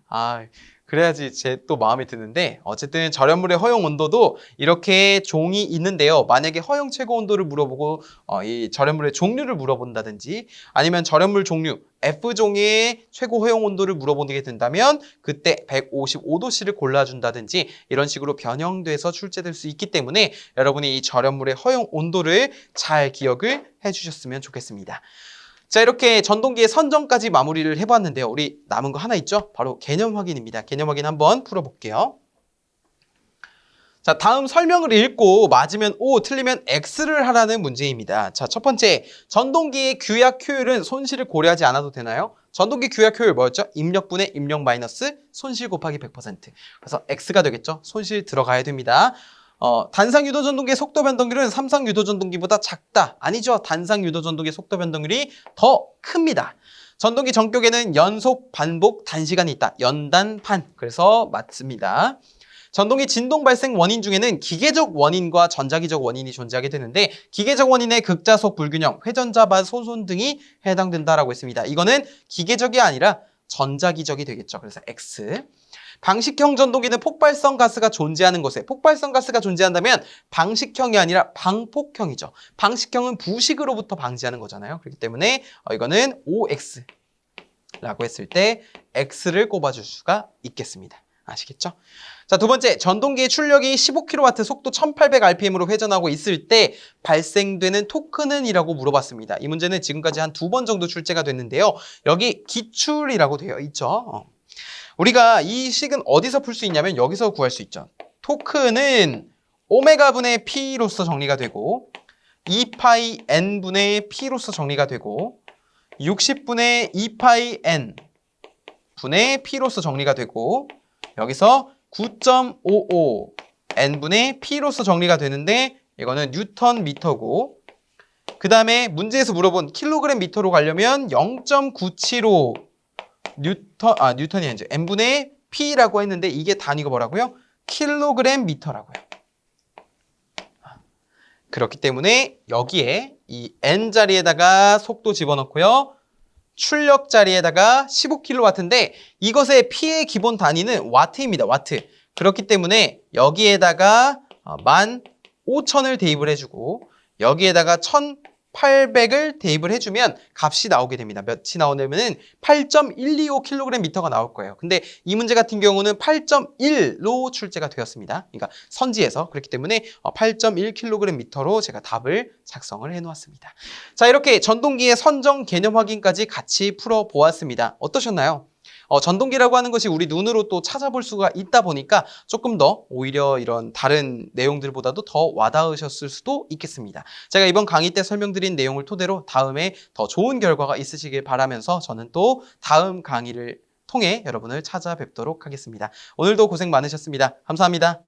그래야지 제 또 마음에 드는데 어쨌든 절연물의 허용 온도도 이렇게 종이 있는데요. 만약에 허용 최고 온도를 물어보고 이 절연물의 종류를 물어본다든지 아니면 절연물 종류 F종의 최고 허용 온도를 물어보게 된다면 그때 155도씨를 골라준다든지 이런 식으로 변형돼서 출제될 수 있기 때문에 여러분이 이 절연물의 허용 온도를 잘 기억을 해주셨으면 좋겠습니다. 자, 이렇게 전동기의 선정까지 마무리를 해봤는데요. 우리 남은 거 하나 있죠? 바로 개념 확인입니다. 개념 확인 한번 풀어볼게요. 자, 다음 설명을 읽고 맞으면 O, 틀리면 X를 하라는 문제입니다. 자, 첫 번째, 전동기의 규약 효율은 손실을 고려하지 않아도 되나요? 전동기 규약 효율 뭐였죠? 입력분의 입력 마이너스 손실 곱하기 100%. 그래서 X가 되겠죠? 손실 들어가야 됩니다. 단상 유도 전동기의 속도 변동률은 삼상 유도 전동기보다 작다. 아니죠. 단상 유도 전동기의 속도 변동률이 더 큽니다. 전동기 전격에는 연속, 반복, 단시간이 있다. 연단판. 그래서 맞습니다. 전동기 진동 발생 원인 중에는 기계적 원인과 전자기적 원인이 존재하게 되는데 기계적 원인의 극자속 불균형, 회전자바 소손 등이 해당된다라고 했습니다. 이거는 기계적이 아니라 전자기적이 되겠죠. 그래서 X. 방식형 전동기는 폭발성 가스가 존재하는 곳에 폭발성 가스가 존재한다면 방식형이 아니라 방폭형이죠. 방식형은 부식으로부터 방지하는 거잖아요. 그렇기 때문에 이거는 OX라고 했을 때 X를 꼽아줄 수가 있겠습니다. 아시겠죠? 자, 두 번째, 전동기의 출력이 15kW, 속도 1800rpm으로 회전하고 있을 때 발생되는 토크는? 이라고 물어봤습니다. 이 문제는 지금까지 한 2번 정도 출제가 됐는데요. 여기 기출이라고 되어 있죠. 우리가 이 식은 어디서 풀 수 있냐면 여기서 구할 수 있죠. 토크는 오메가분의 P로서 정리가 되고 2파이 N분의 P로서 정리가 되고 60분의 2파이 N 분의 P로서 정리가 되고 여기서 9.55 N분의 P로서 정리가 되는데 이거는 뉴턴 미터고 그 다음에 문제에서 물어본 킬로그램 미터로 가려면 0.975 뉴턴이 아니죠. N분의 P라고 했는데 이게 단위가 뭐라고요? 킬로그램 미터라고요. 그렇기 때문에 여기에 이 N 자리에다가 속도 집어넣고요. 출력 자리에다가 15kW인데 이것의 P의 기본 단위는 와트입니다. 와트. 그렇기 때문에 여기에다가 15,000을 대입을 해주고 여기에다가 1,800을 대입을 해주면 값이 나오게 됩니다. 몇이 나오냐면은 8.125kgm가 나올 거예요. 근데 이 문제 같은 경우는 8.1로 출제가 되었습니다. 그러니까 선지에서. 그렇기 때문에 8.1kgm로 제가 답을 작성을 해놓았습니다. 자, 이렇게 전동기의 선정 개념 확인까지 같이 풀어보았습니다. 어떠셨나요? 전동기라고 하는 것이 우리 눈으로 또 찾아볼 수가 있다 보니까 조금 더 오히려 이런 다른 내용들보다도 더 와닿으셨을 수도 있겠습니다. 제가 이번 강의 때 설명드린 내용을 토대로 다음에 더 좋은 결과가 있으시길 바라면서 저는 또 다음 강의를 통해 여러분을 찾아뵙도록 하겠습니다. 오늘도 고생 많으셨습니다. 감사합니다.